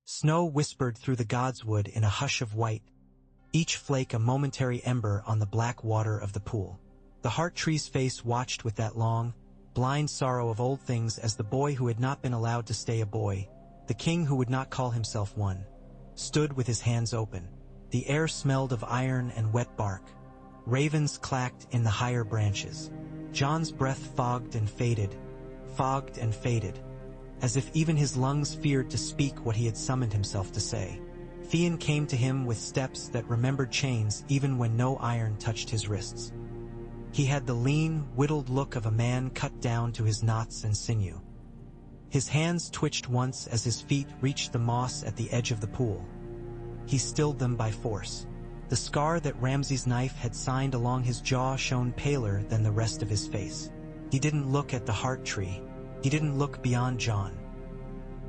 Snow whispered through the gods' wood in a hush of white, each flake a momentary ember on the black water of the pool. The heart tree's face watched with that long, blind sorrow of old things as the boy who had not been allowed to stay a boy, the king who would not call himself one, stood with his hands open. The air smelled of iron and wet bark. Ravens clacked in the higher branches. Jon's breath fogged and faded, as if even his lungs feared to speak what he had summoned himself to say. Theon came to him with steps that remembered chains even when no iron touched his wrists. He had the lean, whittled look of a man cut down to his knots and sinew. His hands twitched once as his feet reached the moss at the edge of the pool. He stilled them by force. The scar that Ramsay's knife had signed along his jaw shone paler than the rest of his face. He didn't look at the heart tree. He didn't look beyond Jon.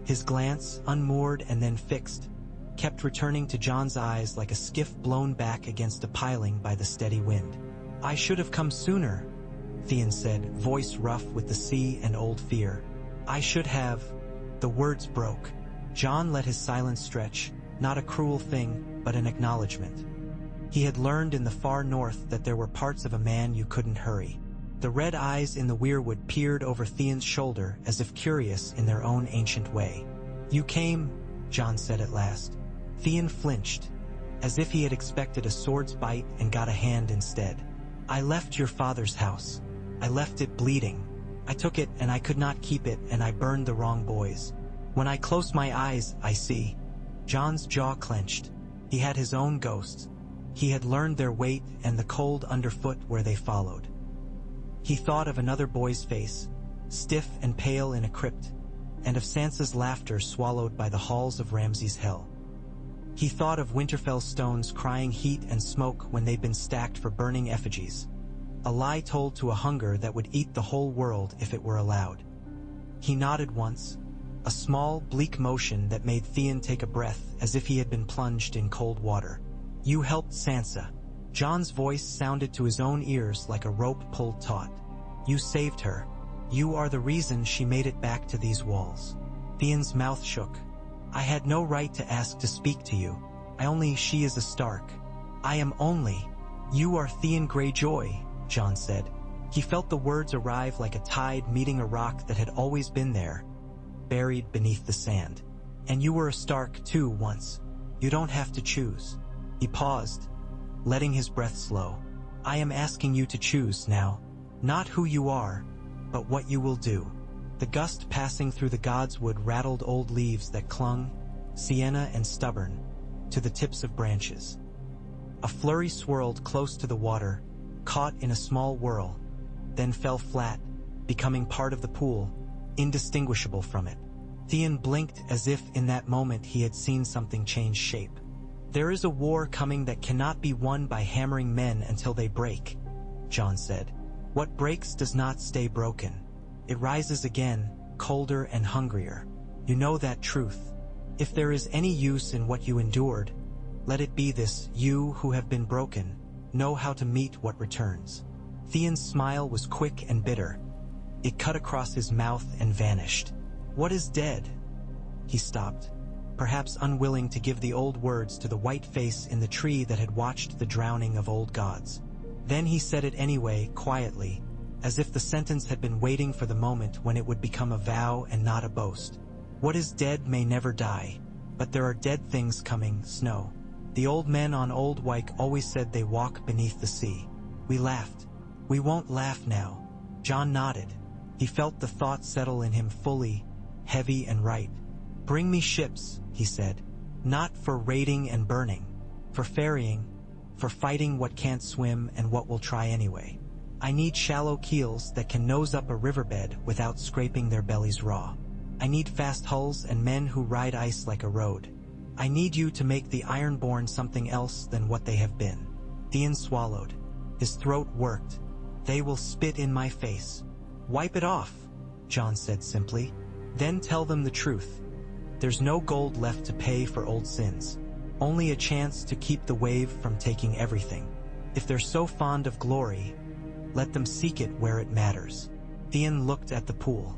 His glance, unmoored and then fixed, kept returning to Jon's eyes like a skiff blown back against a piling by the steady wind. "I should have come sooner," Theon said, voice rough with the sea and old fear. "I should have—" The words broke. Jon let his silence stretch, not a cruel thing, but an acknowledgement. He had learned in the far north that there were parts of a man you couldn't hurry. The red eyes in the weirwood peered over Theon's shoulder as if curious in their own ancient way. "You came," Jon said at last. Theon flinched, as if he had expected a sword's bite and got a hand instead. "I left your father's house. I left it bleeding. I took it and I could not keep it and I burned the wrong boys. When I close my eyes, I see." Jon's jaw clenched. He had his own ghosts. He had learned their weight and the cold underfoot where they followed. He thought of another boy's face, stiff and pale in a crypt, and of Sansa's laughter swallowed by the halls of Ramsay's hell. He thought of Winterfell's stones crying heat and smoke when they'd been stacked for burning effigies, a lie told to a hunger that would eat the whole world if it were allowed. He nodded once, a small, bleak motion that made Theon take a breath as if he had been plunged in cold water. "You helped Sansa." Jon's voice sounded to his own ears like a rope pulled taut. "You saved her. You are the reason she made it back to these walls." Theon's mouth shook. "I had no right to ask to speak to you. She is a Stark. I am only—" "You are Theon Greyjoy," Jon said. He felt the words arrive like a tide meeting a rock that had always been there, buried beneath the sand. "And you were a Stark too once. You don't have to choose." He paused, letting his breath slow. "I am asking you to choose now. Not who you are, but what you will do." The gust passing through the gods' wood rattled old leaves that clung, sienna and stubborn, to the tips of branches. A flurry swirled close to the water, caught in a small whirl, then fell flat, becoming part of the pool, indistinguishable from it. Theon blinked as if in that moment he had seen something change shape. "There is a war coming that cannot be won by hammering men until they break," Jon said. "What breaks does not stay broken. It rises again, colder and hungrier. You know that truth. If there is any use in what you endured, let it be this: you who have been broken know how to meet what returns." Theon's smile was quick and bitter. It cut across his mouth and vanished. "What is dead?" He stopped, perhaps unwilling to give the old words to the white face in the tree that had watched the drowning of old gods. Then he said it anyway, quietly, as if the sentence had been waiting for the moment when it would become a vow and not a boast. "What is dead may never die, but there are dead things coming, Snow. The old men on Old Wyke always said they walk beneath the sea." We laughed. "We won't laugh now." Jon nodded. He felt the thought settle in him fully, heavy and right. "Bring me ships," he said. "Not for raiding and burning, for ferrying, for fighting what can't swim and what will try anyway. I need shallow keels that can nose up a riverbed without scraping their bellies raw. I need fast hulls and men who ride ice like a road. I need you to make the Ironborn something else than what they have been." Theon swallowed. His throat worked. "They will spit in my face." "Wipe it off," Jon said simply. "Then tell them the truth. There's no gold left to pay for old sins. Only a chance to keep the wave from taking everything. If they're so fond of glory, let them seek it where it matters." Theon looked at the pool.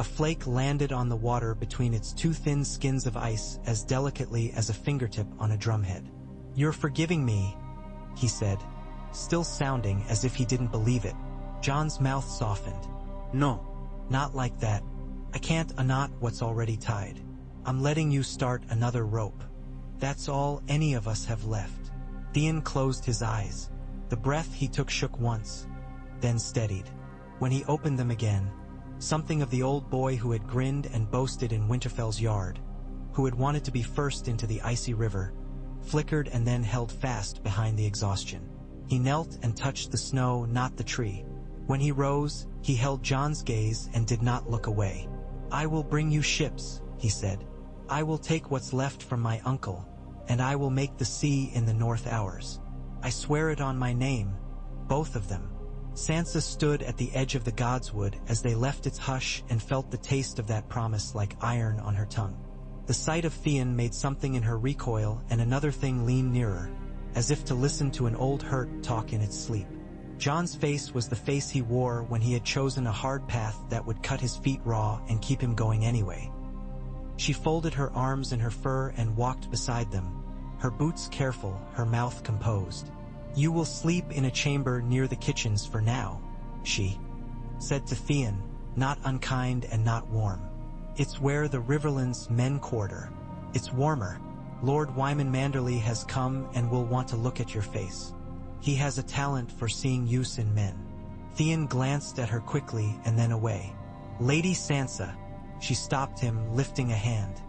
A flake landed on the water between its two thin skins of ice as delicately as a fingertip on a drumhead. "You're forgiving me," he said, still sounding as if he didn't believe it. John's mouth softened. "No, not like that. I can't unknot what's already tied. I'm letting you start another rope. That's all any of us have left." Theon closed his eyes. The breath he took shook once, then steadied. When he opened them again, something of the old boy who had grinned and boasted in Winterfell's yard, who had wanted to be first into the icy river, flickered and then held fast behind the exhaustion. He knelt and touched the snow, not the tree. When he rose, he held John's gaze and did not look away. "I will bring you ships," he said. "I will take what's left from my uncle, and I will make the sea in the north ours. I swear it on my name, both of them." Sansa stood at the edge of the godswood as they left its hush and felt the taste of that promise like iron on her tongue. The sight of Theon made something in her recoil, and another thing lean nearer, as if to listen to an old hurt talk in its sleep. John's face was the face he wore when he had chosen a hard path that would cut his feet raw and keep him going anyway. She folded her arms in her fur and walked beside them, her boots careful, her mouth composed. "You will sleep in a chamber near the kitchens for now," she said to Theon, not unkind and not warm. "It's where the Riverlands men quarter. It's warmer. Lord Wyman Manderley has come and will want to look at your face. He has a talent for seeing use in men." Theon glanced at her quickly and then away. "Lady Sansa," she stopped him, lifting a hand.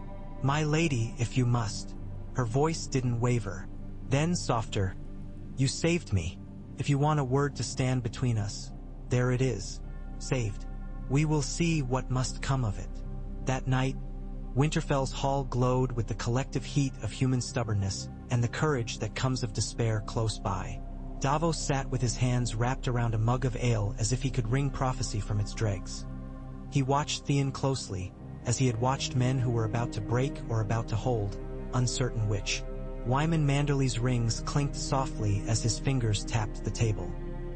"My lady, if you must." Her voice didn't waver. Then softer. "You saved me. If you want a word to stand between us, there it is. Saved. We will see what must come of it." That night, Winterfell's hall glowed with the collective heat of human stubbornness and the courage that comes of despair close by. Davos sat with his hands wrapped around a mug of ale as if he could wring prophecy from its dregs. He watched Theon closely, as he had watched men who were about to break or about to hold, uncertain which. Wyman Manderley's rings clinked softly as his fingers tapped the table.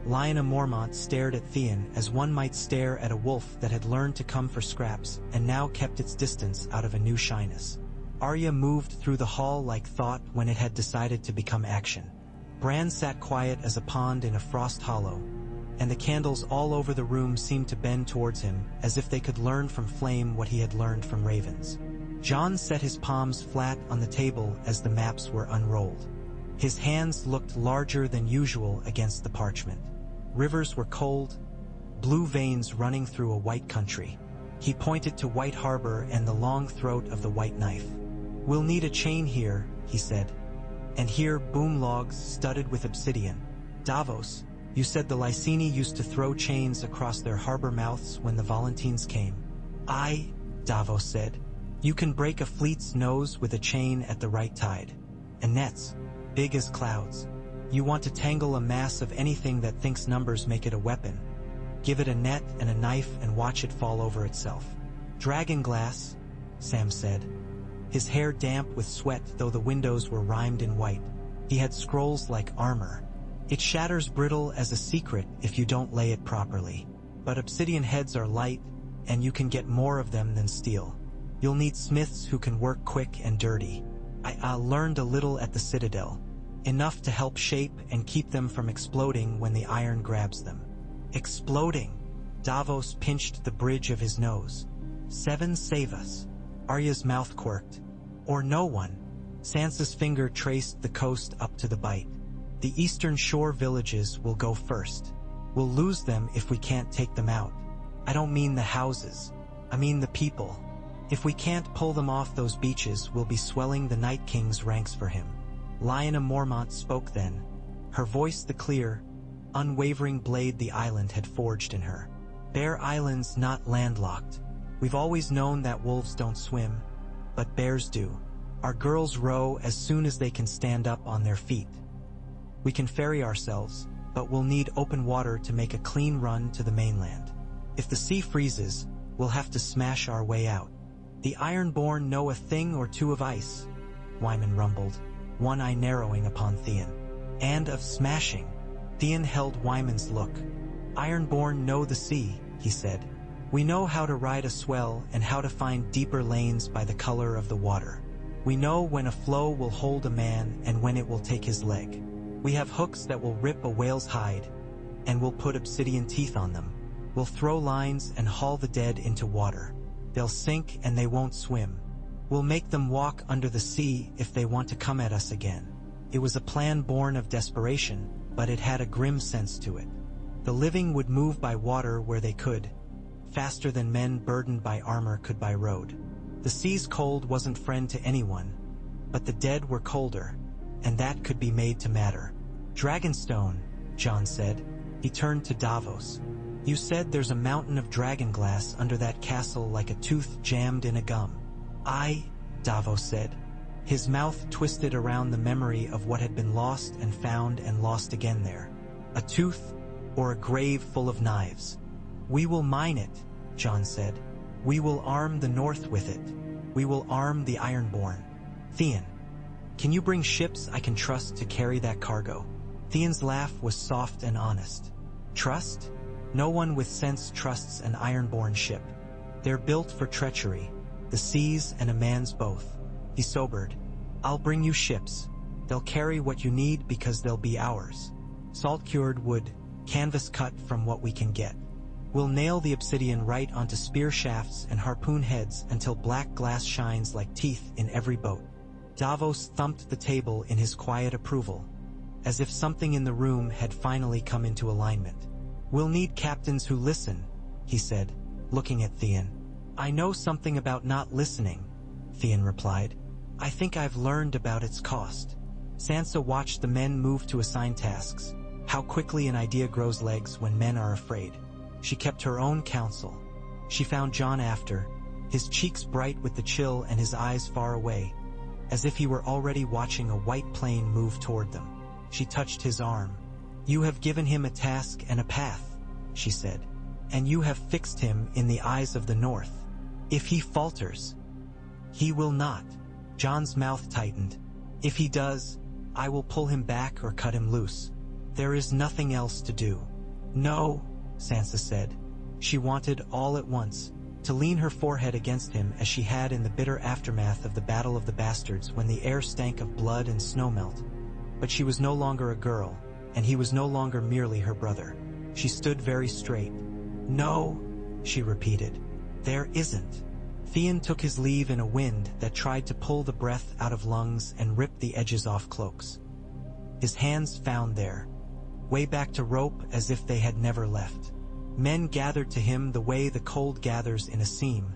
Lyanna Mormont stared at Theon as one might stare at a wolf that had learned to come for scraps and now kept its distance out of a new shyness. Arya moved through the hall like thought when it had decided to become action. Bran sat quiet as a pond in a frost hollow, and the candles all over the room seemed to bend towards him as if they could learn from flame what he had learned from ravens. Jon set his palms flat on the table as the maps were unrolled. His hands looked larger than usual against the parchment. Rivers were cold, blue veins running through a white country. He pointed to White Harbor and the long throat of the White Knife. "We'll need a chain here," he said. "And here boom logs studded with obsidian." "Davos, you said the Lyseni used to throw chains across their harbor mouths when the Volantines came." "Aye," Davos said. "You can break a fleet's nose with a chain at the right tide. And nets, big as clouds. You want to tangle a mass of anything that thinks numbers make it a weapon. Give it a net and a knife and watch it fall over itself." "Dragonglass," Sam said, his hair damp with sweat though the windows were rimed in white. He had scrolls like armor. "It shatters brittle as a secret if you don't lay it properly. But obsidian heads are light, and you can get more of them than steel. You'll need smiths who can work quick and dirty. I learned a little at the Citadel, enough to help shape and keep them from exploding when the iron grabs them." "Exploding?" Davos pinched the bridge of his nose. "Seven save us." Arya's mouth quirked. "Or no one." Sansa's finger traced the coast up to the Bight. "The eastern shore villages will go first. We'll lose them if we can't take them out. I don't mean the houses. I mean the people. If we can't pull them off those beaches, we'll be swelling the Night King's ranks for him." Lyanna Mormont spoke then, her voice the clear, unwavering blade the island had forged in her. "Bear Island's not landlocked. We've always known that wolves don't swim, but bears do. Our girls row as soon as they can stand up on their feet. We can ferry ourselves, but we'll need open water to make a clean run to the mainland. If the sea freezes, we'll have to smash our way out." "The Ironborn know a thing or two of ice," Wyman rumbled, one eye narrowing upon Theon. "And of smashing." Theon held Wyman's look. "Ironborn know the sea," he said. We know how to ride a swell and how to find deeper lanes by the color of the water. We know when a flow will hold a man and when it will take his leg. We have hooks that will rip a whale's hide, and we'll put obsidian teeth on them. We'll throw lines and haul the dead into water. They'll sink and they won't swim. We'll make them walk under the sea if they want to come at us again. It was a plan born of desperation, but it had a grim sense to it. The living would move by water where they could, faster than men burdened by armor could by road. The sea's cold wasn't friend to anyone, but the dead were colder, and that could be made to matter. Dragonstone, John said. He turned to Davos. You said there's a mountain of dragon glass under that castle like a tooth jammed in a gum. Aye, Davos said. His mouth twisted around the memory of what had been lost and found and lost again there. A tooth, or a grave full of knives. We will mine it, John said. We will arm the North with it. We will arm the Ironborn. Theon, can you bring ships I can trust to carry that cargo? Theon's laugh was soft and honest. Trust? No one with sense trusts an Ironborn ship. They're built for treachery, the seas and a man's both. He sobered. I'll bring you ships. They'll carry what you need because they'll be ours. Salt-cured wood, canvas cut from what we can get. We'll nail the obsidian right onto spear shafts and harpoon heads until black glass shines like teeth in every boat. Davos thumped the table in his quiet approval, as if something in the room had finally come into alignment. We'll need captains who listen, he said, looking at Theon. I know something about not listening, Theon replied. I think I've learned about its cost. Sansa watched the men move to assign tasks. How quickly an idea grows legs when men are afraid. She kept her own counsel. She found John after, his cheeks bright with the chill and his eyes far away, as if he were already watching a white plane move toward them. She touched his arm. You have given him a task and a path, she said, and you have fixed him in the eyes of the North. If he falters, he will not. John's mouth tightened. If he does, I will pull him back or cut him loose. There is nothing else to do. No, Sansa said. She wanted all at once to lean her forehead against him as she had in the bitter aftermath of the Battle of the Bastards when the air stank of blood and snowmelt. But she was no longer a girl, and he was no longer merely her brother. She stood very straight. No, she repeated. There isn't. Theon took his leave in a wind that tried to pull the breath out of lungs and rip the edges off cloaks. His hands found there, way back to rope as if they had never left. Men gathered to him the way the cold gathers in a seam,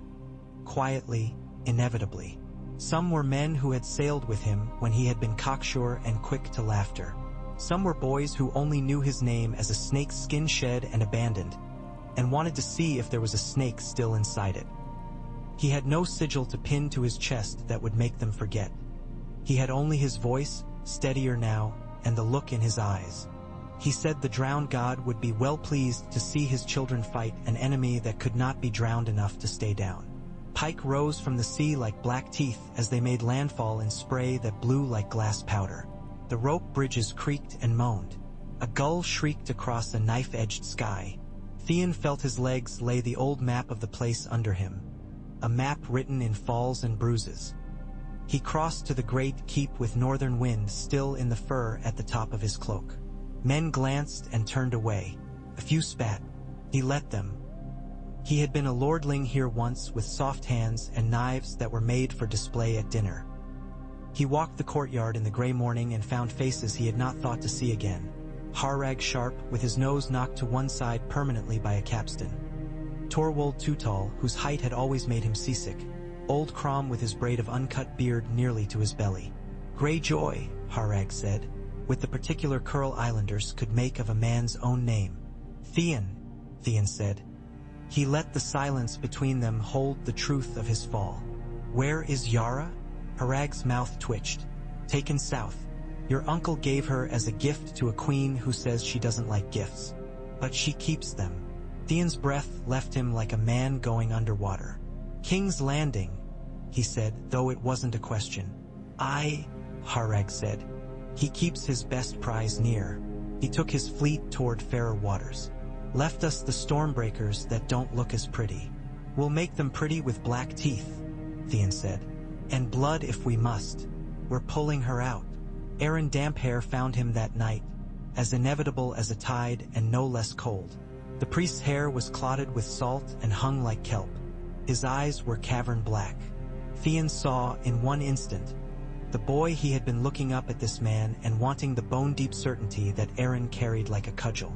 quietly, inevitably. Some were men who had sailed with him when he had been cocksure and quick to laughter. Some were boys who only knew his name as a snake's skin shed and abandoned, and wanted to see if there was a snake still inside it. He had no sigil to pin to his chest that would make them forget. He had only his voice, steadier now, and the look in his eyes. He said the drowned god would be well pleased to see his children fight an enemy that could not be drowned enough to stay down. Pike rose from the sea like black teeth as they made landfall in spray that blew like glass powder. The rope bridges creaked and moaned. A gull shrieked across a knife-edged sky. Theon felt his legs lay the old map of the place under him, a map written in falls and bruises. He crossed to the great keep with northern wind still in the fur at the top of his cloak. Men glanced and turned away. A few spat. He let them. He had been a lordling here once with soft hands and knives that were made for display at dinner. He walked the courtyard in the gray morning and found faces he had not thought to see again. Harrag Sharp, with his nose knocked to one side permanently by a capstan. Torwold Tootal, whose height had always made him seasick. Old Crom with his braid of uncut beard nearly to his belly. Greyjoy, Harrag said, with the particular curl islanders could make of a man's own name. Theon said. He let the silence between them hold the truth of his fall. Where is Yara? Harrag's mouth twitched. Taken south. Your uncle gave her as a gift to a queen who says she doesn't like gifts. But she keeps them. Theon's breath left him like a man going underwater. King's Landing, he said, though it wasn't a question. Aye, Harrag said. He keeps his best prize near. He took his fleet toward fairer waters. left us the stormbreakers that don't look as pretty. We'll make them pretty with black teeth, Theon said. And blood if we must. We're pulling her out. Aaron Damphair found him that night, as inevitable as a tide and no less cold. The priest's hair was clotted with salt and hung like kelp. His eyes were cavern black. Theon saw, in one instant, the boy he had been looking up at this man and wanting the bone-deep certainty that Aaron carried like a cudgel.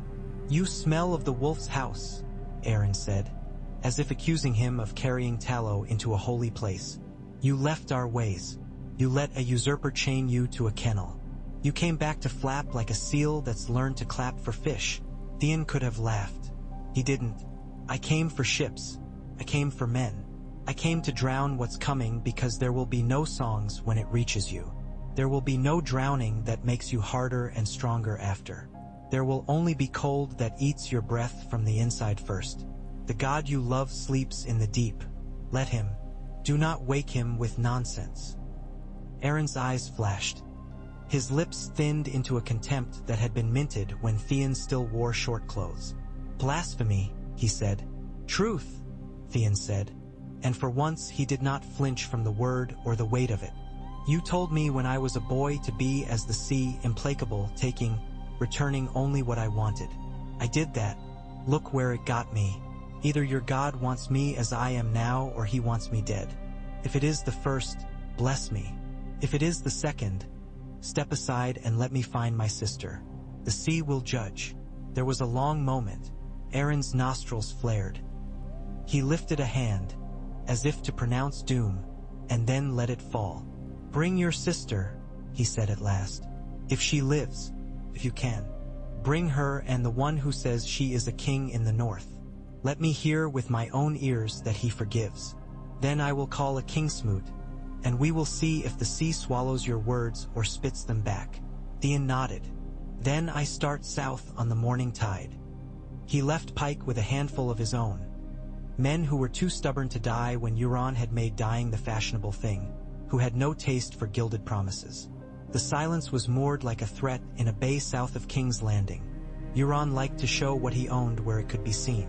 "You smell of the wolf's house," Aaron said, as if accusing him of carrying tallow into a holy place. "You left our ways. You let a usurper chain you to a kennel. You came back to flap like a seal that's learned to clap for fish." Theon could have laughed. He didn't. "I came for ships. I came for men. I came to drown what's coming because there will be no songs when it reaches you. There will be no drowning that makes you harder and stronger after. There will only be cold that eats your breath from the inside first. The god you love sleeps in the deep. Let him. Do not wake him with nonsense." Aaron's eyes flashed. His lips thinned into a contempt that had been minted when Theon still wore short clothes. "Blasphemy," he said. "Truth," Theon said, and for once he did not flinch from the word or the weight of it. "You told me when I was a boy to be as the sea, implacable, taking, returning only what I wanted. I did that. Look where it got me. Either your God wants me as I am now or he wants me dead. If it is the first, bless me. If it is the second, step aside and let me find my sister. The sea will judge." There was a long moment. Aaron's nostrils flared. He lifted a hand, as if to pronounce doom, and then let it fall. "Bring your sister," he said at last. "If she lives, if you can. Bring her and the one who says she is a king in the north. Let me hear with my own ears that he forgives. Then I will call a kingsmoot, and we will see if the sea swallows your words or spits them back." Theon nodded. "Then I start south on the morning tide." He left Pike with a handful of his own. Men who were too stubborn to die when Euron had made dying the fashionable thing, who had no taste for gilded promises. The Silence was moored like a threat in a bay south of King's Landing. Euron liked to show what he owned where it could be seen.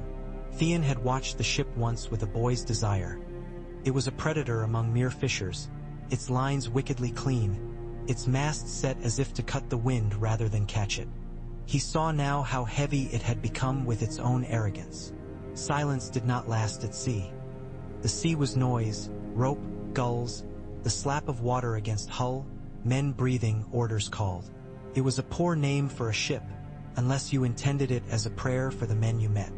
Theon had watched the ship once with a boy's desire. It was a predator among mere fishers, its lines wickedly clean, its masts set as if to cut the wind rather than catch it. He saw now how heavy it had become with its own arrogance. Silence did not last at sea. The sea was noise, rope, gulls, the slap of water against hull, men breathing, orders called. It was a poor name for a ship, unless you intended it as a prayer for the men you met.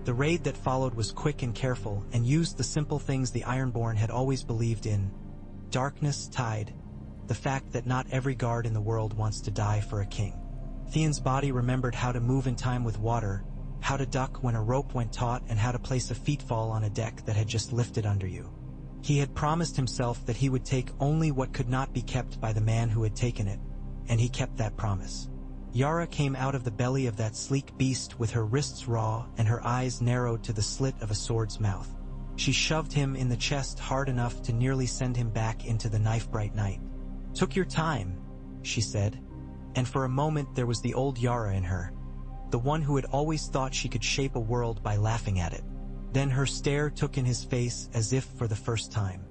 The raid that followed was quick and careful and used the simple things the Ironborn had always believed in. Darkness, tide, the fact that not every guard in the world wants to die for a king. Theon's body remembered how to move in time with water, how to duck when a rope went taut, and how to place a feetfall on a deck that had just lifted under you. He had promised himself that he would take only what could not be kept by the man who had taken it, and he kept that promise. Yara came out of the belly of that sleek beast with her wrists raw and her eyes narrowed to the slit of a sword's mouth. She shoved him in the chest hard enough to nearly send him back into the knife-bright night. "Took your time," she said, and for a moment there was the old Yara in her, the one who had always thought she could shape a world by laughing at it. Then her stare took in his face as if for the first time.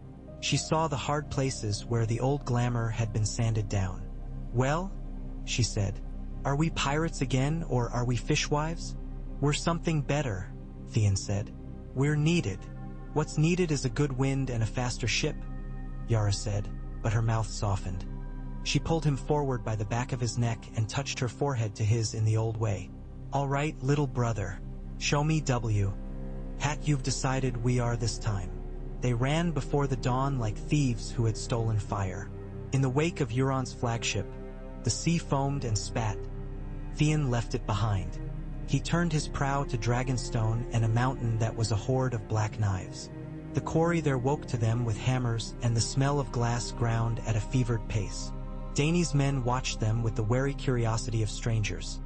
She saw the hard places where the old glamour had been sanded down. "Well," she said, "are we pirates again, or are we fishwives?" "We're something better," Theon said. "We're needed. What's needed is a good wind and a faster ship," Yara said, but her mouth softened. She pulled him forward by the back of his neck and touched her forehead to his in the old way. "All right, little brother. Show me W. Hat you've decided we are this time." They ran before the dawn like thieves who had stolen fire. In the wake of Euron's flagship, the sea foamed and spat. Theon left it behind. He turned his prow to Dragonstone and a mountain that was a horde of black knives. The quarry there woke to them with hammers, and the smell of glass ground at a fevered pace. Dany's men watched them with the wary curiosity of strangers.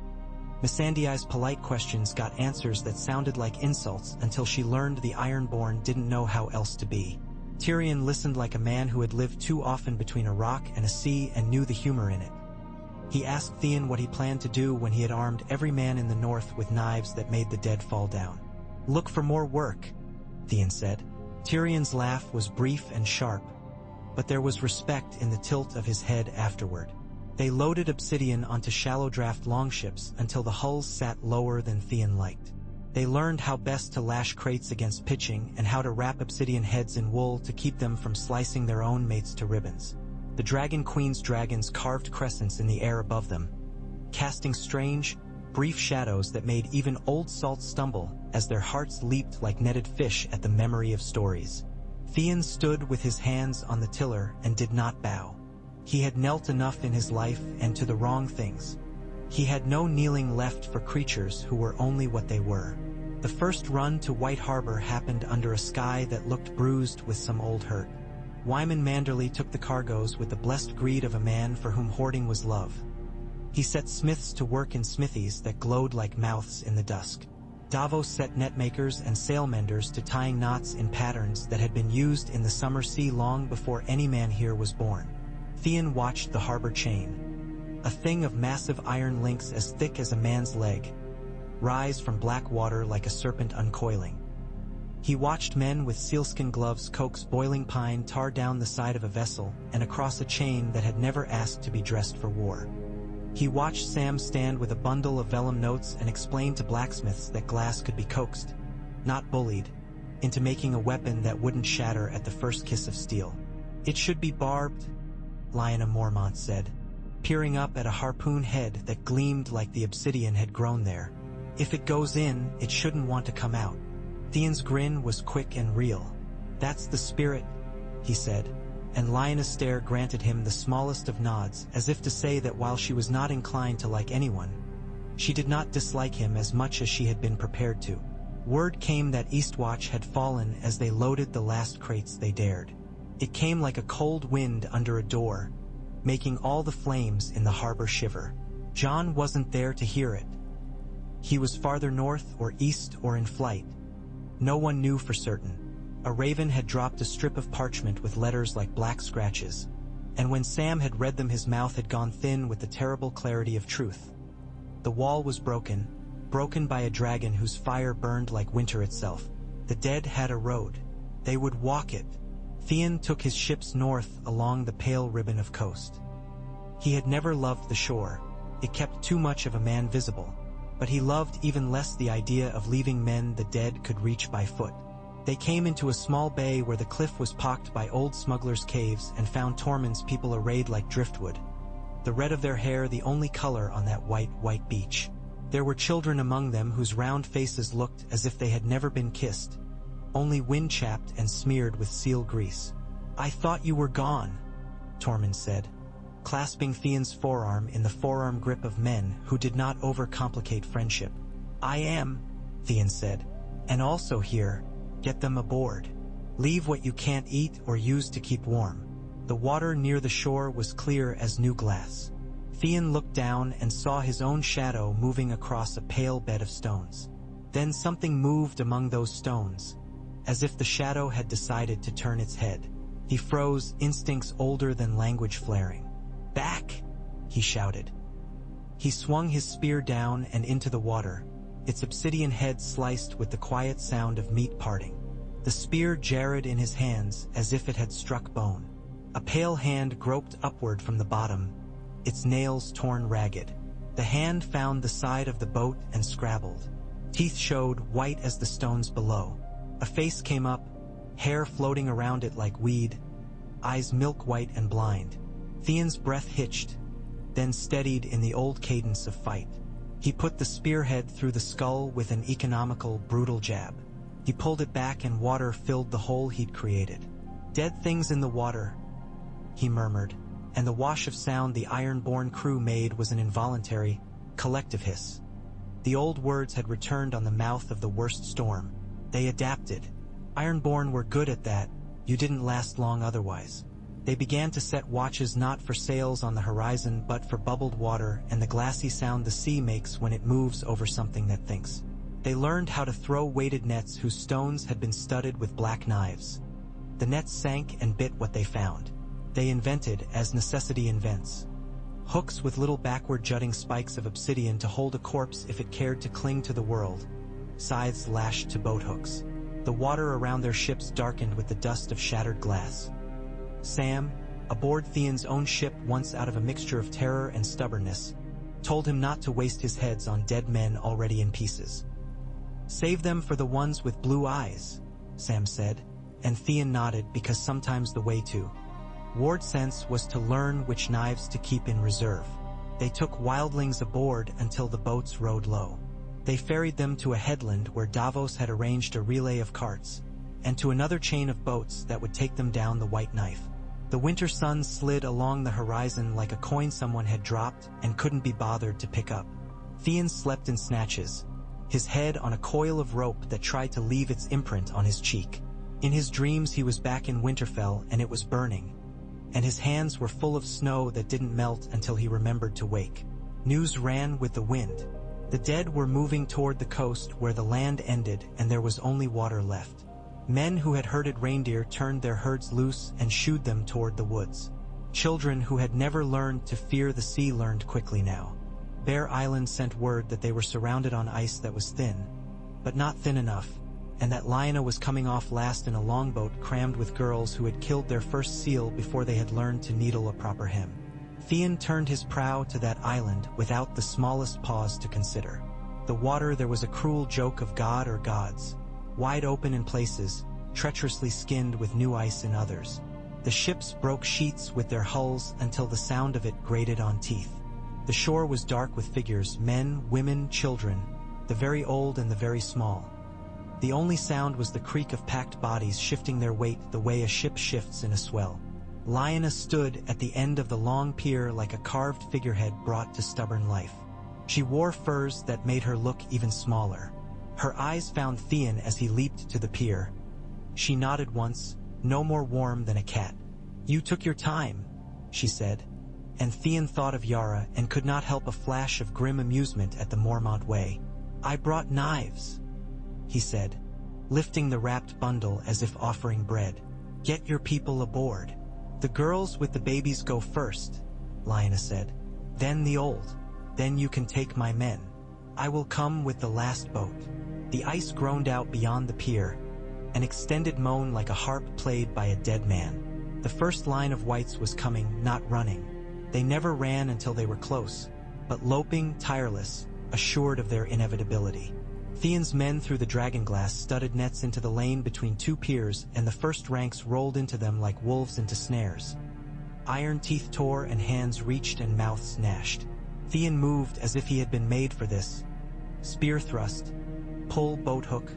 Missandei's polite questions got answers that sounded like insults until she learned the Ironborn didn't know how else to be. Tyrion listened like a man who had lived too often between a rock and a sea and knew the humor in it. He asked Theon what he planned to do when he had armed every man in the north with knives that made the dead fall down. "Look for more work," Theon said. Tyrion's laugh was brief and sharp, but there was respect in the tilt of his head afterward. They loaded obsidian onto shallow draft longships until the hulls sat lower than Theon liked. They learned how best to lash crates against pitching and how to wrap obsidian heads in wool to keep them from slicing their own mates to ribbons. The Dragon Queen's dragons carved crescents in the air above them, casting strange, brief shadows that made even old salt stumble as their hearts leaped like netted fish at the memory of stories. Theon stood with his hands on the tiller and did not bow. He had knelt enough in his life and to the wrong things. He had no kneeling left for creatures who were only what they were. The first run to White Harbor happened under a sky that looked bruised with some old hurt. Wyman Manderley took the cargoes with the blessed greed of a man for whom hoarding was love. He set smiths to work in smithies that glowed like mouths in the dusk. Davos set netmakers and sailmenders to tying knots in patterns that had been used in the summer sea long before any man here was born. Theon watched the harbor chain, a thing of massive iron links as thick as a man's leg, rise from black water like a serpent uncoiling. He watched men with sealskin gloves coax boiling pine tar down the side of a vessel and across a chain that had never asked to be dressed for war. He watched Sam stand with a bundle of vellum notes and explain to blacksmiths that glass could be coaxed, not bullied, into making a weapon that wouldn't shatter at the first kiss of steel. "It should be barbed," Lyanna Mormont said, peering up at a harpoon head that gleamed like the obsidian had grown there. "If it goes in, it shouldn't want to come out." Theon's grin was quick and real. "That's the spirit," he said, and Lyanna's stare granted him the smallest of nods, as if to say that while she was not inclined to like anyone, she did not dislike him as much as she had been prepared to. Word came that Eastwatch had fallen as they loaded the last crates they dared. It came like a cold wind under a door, making all the flames in the harbor shiver. Jon wasn't there to hear it. He was farther north or east or in flight. No one knew for certain. A raven had dropped a strip of parchment with letters like black scratches, and when Sam had read them his mouth had gone thin with the terrible clarity of truth. The wall was broken by a dragon whose fire burned like winter itself. The dead had a road. They would walk it. Theon took his ships north along the pale ribbon of coast. He had never loved the shore. It kept too much of a man visible. But he loved even less the idea of leaving men the dead could reach by foot. They came into a small bay where the cliff was pocked by old smugglers' caves and found Tormund's people arrayed like driftwood, the red of their hair the only color on that white beach. There were children among them whose round faces looked as if they had never been kissed, only wind-chapped and smeared with seal grease. "I thought you were gone," Tormund said, clasping Theon's forearm in the forearm grip of men who did not overcomplicate friendship. "I am," Theon said, "and also here. Get them aboard. Leave what you can't eat or use to keep warm." The water near the shore was clear as new glass. Theon looked down and saw his own shadow moving across a pale bed of stones. Then something moved among those stones, as if the shadow had decided to turn its head. He froze, instincts older than language flaring. "Back!" he shouted. He swung his spear down and into the water, its obsidian head sliced with the quiet sound of meat parting. The spear jarred in his hands as if it had struck bone. A pale hand groped upward from the bottom, its nails torn ragged. The hand found the side of the boat and scrabbled. Teeth showed, white as the stones below. A face came up, hair floating around it like weed, eyes milk-white and blind. Theon's breath hitched, then steadied in the old cadence of fight. He put the spearhead through the skull with an economical, brutal jab. He pulled it back and water filled the hole he'd created. "Dead things in the water," he murmured, and the wash of sound the Ironborn crew made was an involuntary, collective hiss. The old words had returned on the mouth of the worst storm. They adapted. Ironborn were good at that. You didn't last long otherwise. They began to set watches not for sails on the horizon but for bubbled water and the glassy sound the sea makes when it moves over something that thinks. They learned how to throw weighted nets whose stones had been studded with black knives. The nets sank and bit what they found. They invented as necessity invents. hooks with little backward jutting spikes of obsidian to hold a corpse if it cared to cling to the world, scythes lashed to boat hooks. The water around their ships darkened with the dust of shattered glass. Sam, aboard Theon's own ship once out of a mixture of terror and stubbornness, told him not to waste his heads on dead men already in pieces. "Save them for the ones with blue eyes," Sam said, and Theon nodded because sometimes the way to ward sense was to learn which knives to keep in reserve. They took wildlings aboard until the boats rode low. They ferried them to a headland where Davos had arranged a relay of carts, and to another chain of boats that would take them down the White Knife. The winter sun slid along the horizon like a coin someone had dropped and couldn't be bothered to pick up. Theon slept in snatches, his head on a coil of rope that tried to leave its imprint on his cheek. In his dreams he was back in Winterfell and it was burning, and his hands were full of snow that didn't melt until he remembered to wake. News ran with the wind. The dead were moving toward the coast where the land ended and there was only water left. Men who had herded reindeer turned their herds loose and shooed them toward the woods. Children who had never learned to fear the sea learned quickly now. Bear Island sent word that they were surrounded on ice that was thin, but not thin enough, and that Lyanna was coming off last in a longboat crammed with girls who had killed their first seal before they had learned to needle a proper hem. Theon turned his prow to that island without the smallest pause to consider. The water there was a cruel joke of god or gods, wide open in places, treacherously skinned with new ice in others. The ships broke sheets with their hulls until the sound of it grated on teeth. The shore was dark with figures, men, women, children, the very old and the very small. The only sound was the creak of packed bodies shifting their weight the way a ship shifts in a swell. Lyanna stood at the end of the long pier like a carved figurehead brought to stubborn life. She wore furs that made her look even smaller. Her eyes found Theon as he leaped to the pier. She nodded once, no more warm than a cat. "You took your time," she said, and Theon thought of Yara and could not help a flash of grim amusement at the Mormont way. "I brought knives," he said, lifting the wrapped bundle as if offering bread. "Get your people aboard." "The girls with the babies go first," Lyanna said. "Then the old. Then you can take my men. I will come with the last boat." The ice groaned out beyond the pier, an extended moan like a harp played by a dead man. The first line of whites was coming, not running. They never ran until they were close, but loping, tireless, assured of their inevitability. Theon's men threw the dragonglass-studded nets into the lane between two piers, and the first ranks rolled into them like wolves into snares. Iron teeth tore and hands reached and mouths gnashed. Theon moved as if he had been made for this. Spear thrust, pull boat hook,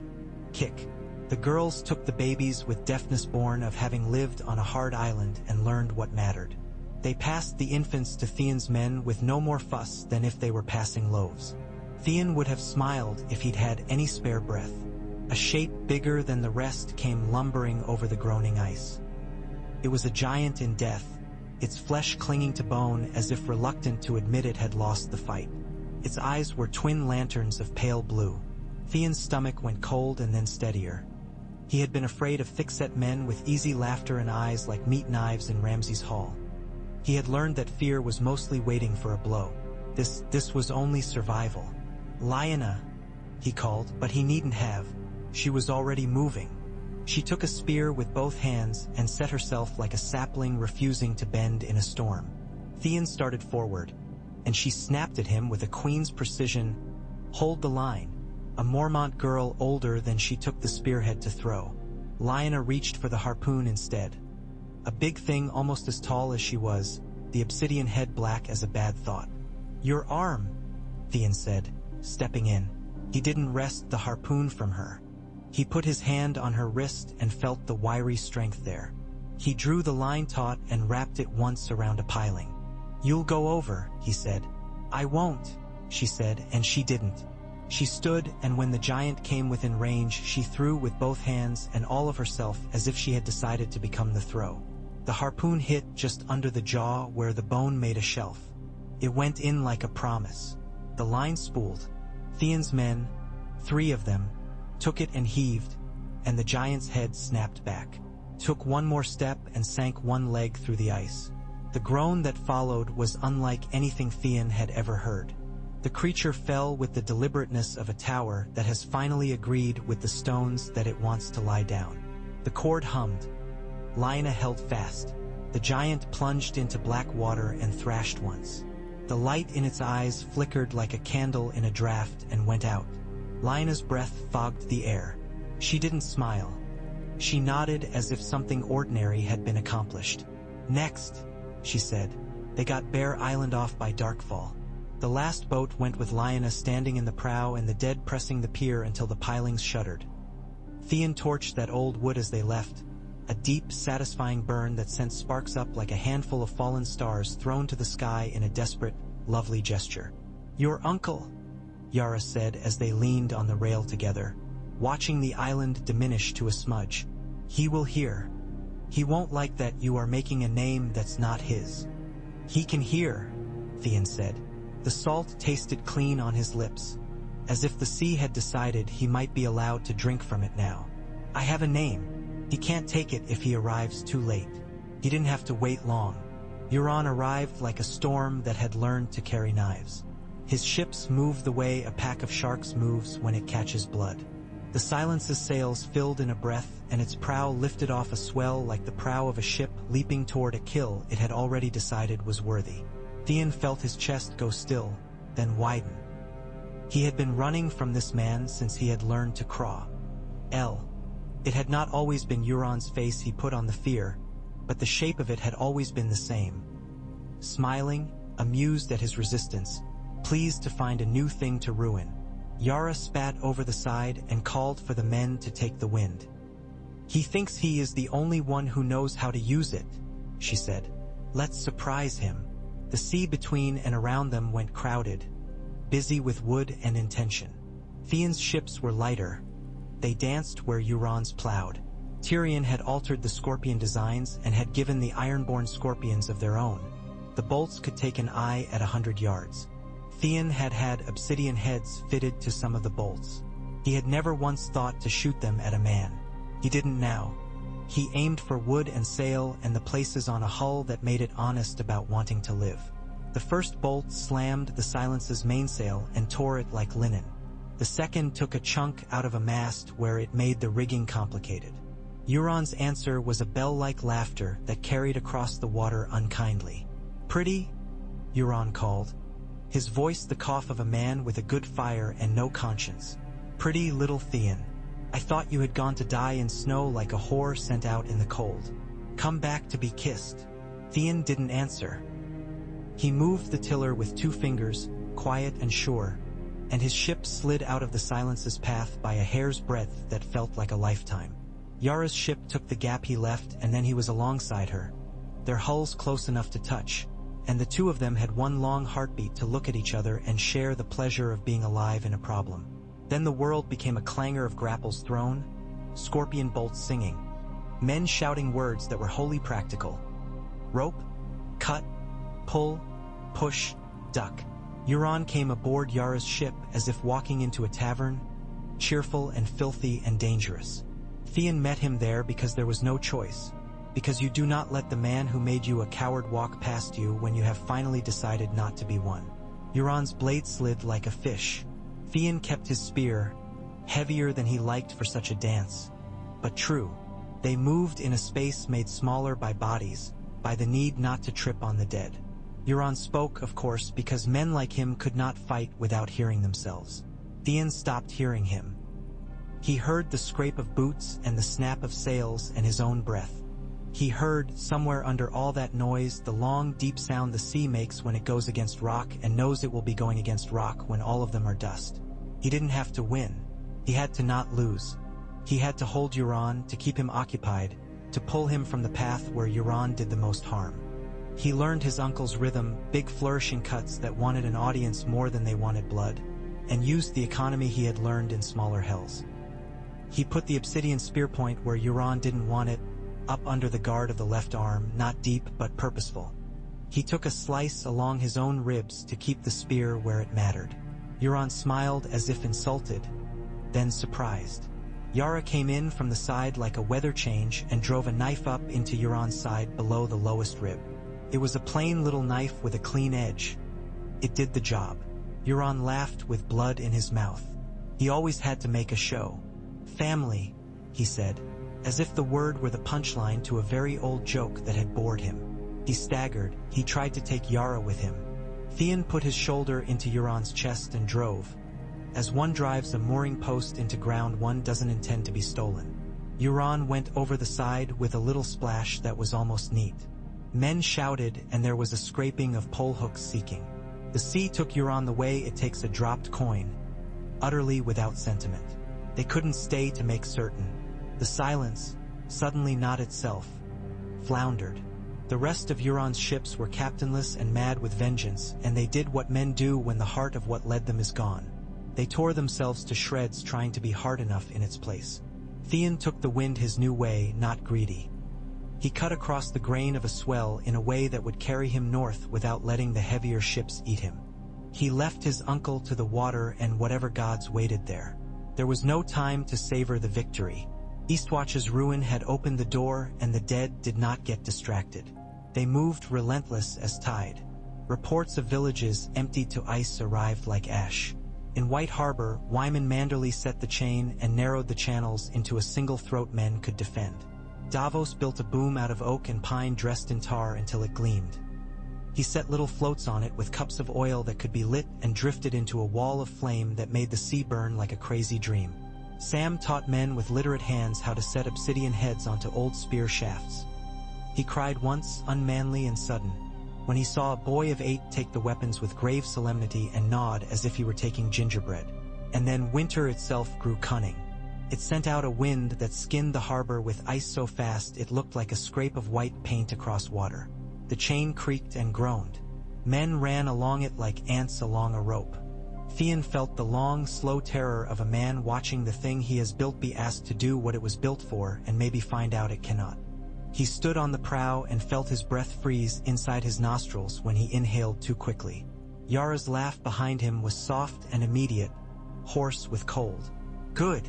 kick. The girls took the babies with deftness born of having lived on a hard island and learned what mattered. They passed the infants to Theon's men with no more fuss than if they were passing loaves. Theon would have smiled if he'd had any spare breath. A shape bigger than the rest came lumbering over the groaning ice. It was a giant in death, its flesh clinging to bone as if reluctant to admit it had lost the fight. Its eyes were twin lanterns of pale blue. Theon's stomach went cold and then steadier. He had been afraid of thick-set men with easy laughter and eyes like meat knives in Ramsay's Hall. He had learned that fear was mostly waiting for a blow. This was only survival. "Lyanna," he called, but he needn't have. She was already moving. She took a spear with both hands and set herself like a sapling refusing to bend in a storm. Theon started forward, and she snapped at him with a queen's precision. "Hold the line." A Mormont girl older than she took the spearhead to throw. Lyanna reached for the harpoon instead. A big thing almost as tall as she was, the obsidian head black as a bad thought. "Your arm," Theon said, stepping in. He didn't wrest the harpoon from her. He put his hand on her wrist and felt the wiry strength there. He drew the line taut and wrapped it once around a piling. "You'll go over," he said. "I won't," she said, and she didn't. She stood, and when the giant came within range, she threw with both hands and all of herself as if she had decided to become the throw. The harpoon hit just under the jaw where the bone made a shelf. It went in like a promise. The line spooled. Theon's men, 3 of them, took it and heaved, and the giant's head snapped back. Took one more step and sank one leg through the ice. The groan that followed was unlike anything Theon had ever heard. The creature fell with the deliberateness of a tower that has finally agreed with the stones that it wants to lie down. The cord hummed. Lynna held fast. The giant plunged into black water and thrashed once. The light in its eyes flickered like a candle in a draught and went out. Lynna's breath fogged the air. She didn't smile. She nodded as if something ordinary had been accomplished. "Next," she said. They got Bear Island off by darkfall. The last boat went with Lynna standing in the prow and the dead pressing the pier until the pilings shuddered. Theon torched that old wood as they left, a deep, satisfying burn that sent sparks up like a handful of fallen stars thrown to the sky in a desperate, lovely gesture. "Your uncle," Yara said as they leaned on the rail together, watching the island diminish to a smudge. "He will hear. He won't like that you are making a name that's not his." "He can hear," Theon said. The salt tasted clean on his lips, as if the sea had decided he might be allowed to drink from it now. "I have a name. He can't take it if he arrives too late." He didn't have to wait long. Euron arrived like a storm that had learned to carry knives. His ships moved the way a pack of sharks moves when it catches blood. The Silence's sails filled in a breath, and its prow lifted off a swell like the prow of a ship leaping toward a kill it had already decided was worthy. Theon felt his chest go still, then widen. He had been running from this man since he had learned to crawl. It had not always been Euron's face he put on the fear, but the shape of it had always been the same. Smiling, amused at his resistance, pleased to find a new thing to ruin, Yara spat over the side and called for the men to take the wind. "He thinks he is the only one who knows how to use it," she said. "Let's surprise him." The sea between and around them went crowded, busy with wood and intention. Theon's ships were lighter. They danced where Euron's plowed. Tyrion had altered the scorpion designs and had given the Ironborn scorpions of their own. The bolts could take an eye at 100 yards. Theon had had obsidian heads fitted to some of the bolts. He had never once thought to shoot them at a man. He didn't now. He aimed for wood and sail and the places on a hull that made it honest about wanting to live. The first bolt slammed the Silence's mainsail and tore it like linen. The second took a chunk out of a mast where it made the rigging complicated. Euron's answer was a bell-like laughter that carried across the water unkindly. "Pretty?" Euron called, his voice the cough of a man with a good fire and no conscience. "Pretty little Theon. I thought you had gone to die in snow like a whore sent out in the cold. Come back to be kissed." Theon didn't answer. He moved the tiller with 2 fingers, quiet and sure, and his ship slid out of the Silence's path by a hair's breadth that felt like a lifetime. Yara's ship took the gap he left, and then he was alongside her, their hulls close enough to touch, and the two of them had one long heartbeat to look at each other and share the pleasure of being alive in a problem. Then the world became a clangor of grapples thrown, scorpion bolts singing, men shouting words that were wholly practical. Rope, cut, pull, push, duck. Euron came aboard Yara's ship as if walking into a tavern, cheerful and filthy and dangerous. Theon met him there because there was no choice, because you do not let the man who made you a coward walk past you when you have finally decided not to be one. Euron's blade slid like a fish. Theon kept his spear, heavier than he liked for such a dance. But true, they moved in a space made smaller by bodies, by the need not to trip on the dead. Euron spoke, of course, because men like him could not fight without hearing themselves. Theon stopped hearing him. He heard the scrape of boots and the snap of sails and his own breath. He heard, somewhere under all that noise, the long, deep sound the sea makes when it goes against rock and knows it will be going against rock when all of them are dust. He didn't have to win. He had to not lose. He had to hold Euron, to keep him occupied, to pull him from the path where Euron did the most harm. He learned his uncle's rhythm, big flourishing cuts that wanted an audience more than they wanted blood, and used the economy he had learned in smaller hells. He put the obsidian spear point where Euron didn't want it, up under the guard of the left arm, not deep but purposeful. He took a slice along his own ribs to keep the spear where it mattered. Euron smiled as if insulted, then surprised. Yara came in from the side like a weather change and drove a knife up into Euron's side below the lowest rib. It was a plain little knife with a clean edge. It did the job. Euron laughed with blood in his mouth. He always had to make a show. Family, he said, as if the word were the punchline to a very old joke that had bored him. He staggered. He tried to take Yara with him. Theon put his shoulder into Euron's chest and drove. As one drives a mooring post into ground one doesn't intend to be stolen. Euron went over the side with a little splash that was almost neat. Men shouted and there was a scraping of pole hooks seeking. The sea took Euron the way it takes a dropped coin, utterly without sentiment. They couldn't stay to make certain. The silence, suddenly not itself, floundered. The rest of Euron's ships were captainless and mad with vengeance, and they did what men do when the heart of what led them is gone. They tore themselves to shreds trying to be hard enough in its place. Theon took the wind his new way, not greedy. He cut across the grain of a swell in a way that would carry him north without letting the heavier ships eat him. He left his uncle to the water and whatever gods waited there. There was no time to savor the victory. Eastwatch's ruin had opened the door and the dead did not get distracted. They moved relentless as tide. Reports of villages emptied to ice arrived like ash. In White Harbor, Wyman Manderley set the chain and narrowed the channels into a single throat men could defend. Davos built a boom out of oak and pine dressed in tar until it gleamed. He set little floats on it with cups of oil that could be lit and drifted into a wall of flame that made the sea burn like a crazy dream. Sam taught men with literate hands how to set obsidian heads onto old spear shafts. He cried once, unmanly and sudden, when he saw a boy of 8 take the weapons with grave solemnity and nod as if he were taking gingerbread. And then winter itself grew cunning. It sent out a wind that skinned the harbor with ice so fast it looked like a scrape of white paint across water. The chain creaked and groaned. Men ran along it like ants along a rope. Theon felt the long, slow terror of a man watching the thing he has built be asked to do what it was built for and maybe find out it cannot. He stood on the prow and felt his breath freeze inside his nostrils when he inhaled too quickly. Yara's laugh behind him was soft and immediate, hoarse with cold. "Good,"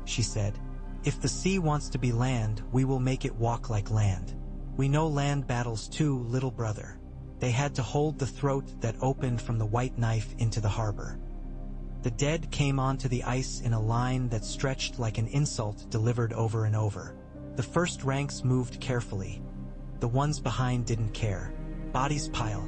she said. "If the sea wants to be land, we will make it walk like land. We know land battles too, little brother." They had to hold the throat that opened from the white knife into the harbor. The dead came onto the ice in a line that stretched like an insult delivered over and over. The first ranks moved carefully. The ones behind didn't care. Bodies pile.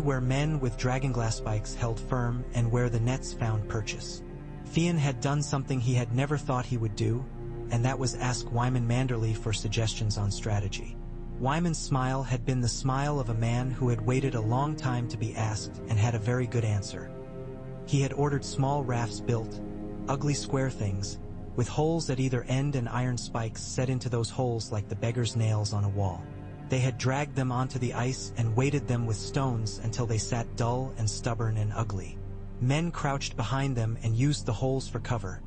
Where men with dragonglass spikes held firm and where the nets found purchase. Theon had done something he had never thought he would do, and that was ask Wyman Manderley for suggestions on strategy. Wyman's smile had been the smile of a man who had waited a long time to be asked and had a very good answer. He had ordered small rafts built, ugly square things, with holes at either end and iron spikes set into those holes like the beggar's nails on a wall. They had dragged them onto the ice and weighted them with stones until they sat dull and stubborn and ugly. Men crouched behind them and used the holes for cover.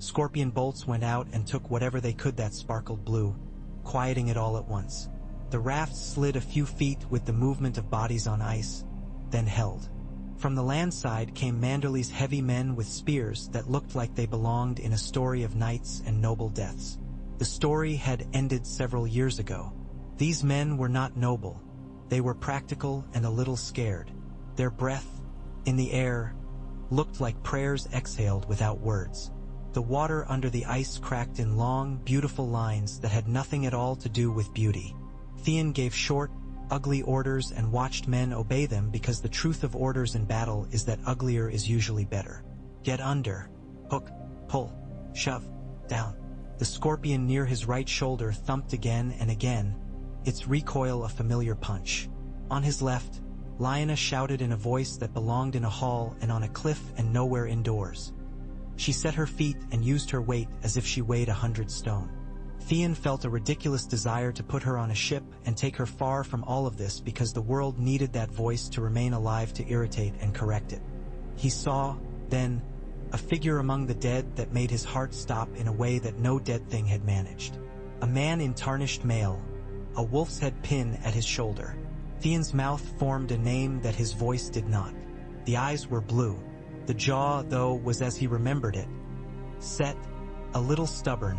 Scorpion bolts went out and took whatever they could that sparkled blue, quieting it all at once. The rafts slid a few feet with the movement of bodies on ice, then held. From the land side came Manderley's heavy men with spears that looked like they belonged in a story of knights and noble deaths. The story had ended several years ago. These men were not noble. They were practical and a little scared. Their breath, in the air, looked like prayers exhaled without words. The water under the ice cracked in long, beautiful lines that had nothing at all to do with beauty. Theon gave short, ugly orders and watched men obey them because the truth of orders in battle is that uglier is usually better. Get under. Hook. Pull. Shove. Down. The scorpion near his right shoulder thumped again and again, its recoil a familiar punch. On his left, Lyanna shouted in a voice that belonged in a hall and on a cliff and nowhere indoors. She set her feet and used her weight as if she weighed 100 stone. Theon felt a ridiculous desire to put her on a ship and take her far from all of this because the world needed that voice to remain alive to irritate and correct it. He saw, then, a figure among the dead that made his heart stop in a way that no dead thing had managed. A man in tarnished mail, a wolf's head pin at his shoulder. Theon's mouth formed a name that his voice did not. The eyes were blue. The jaw, though, was as he remembered it. Set, a little stubborn,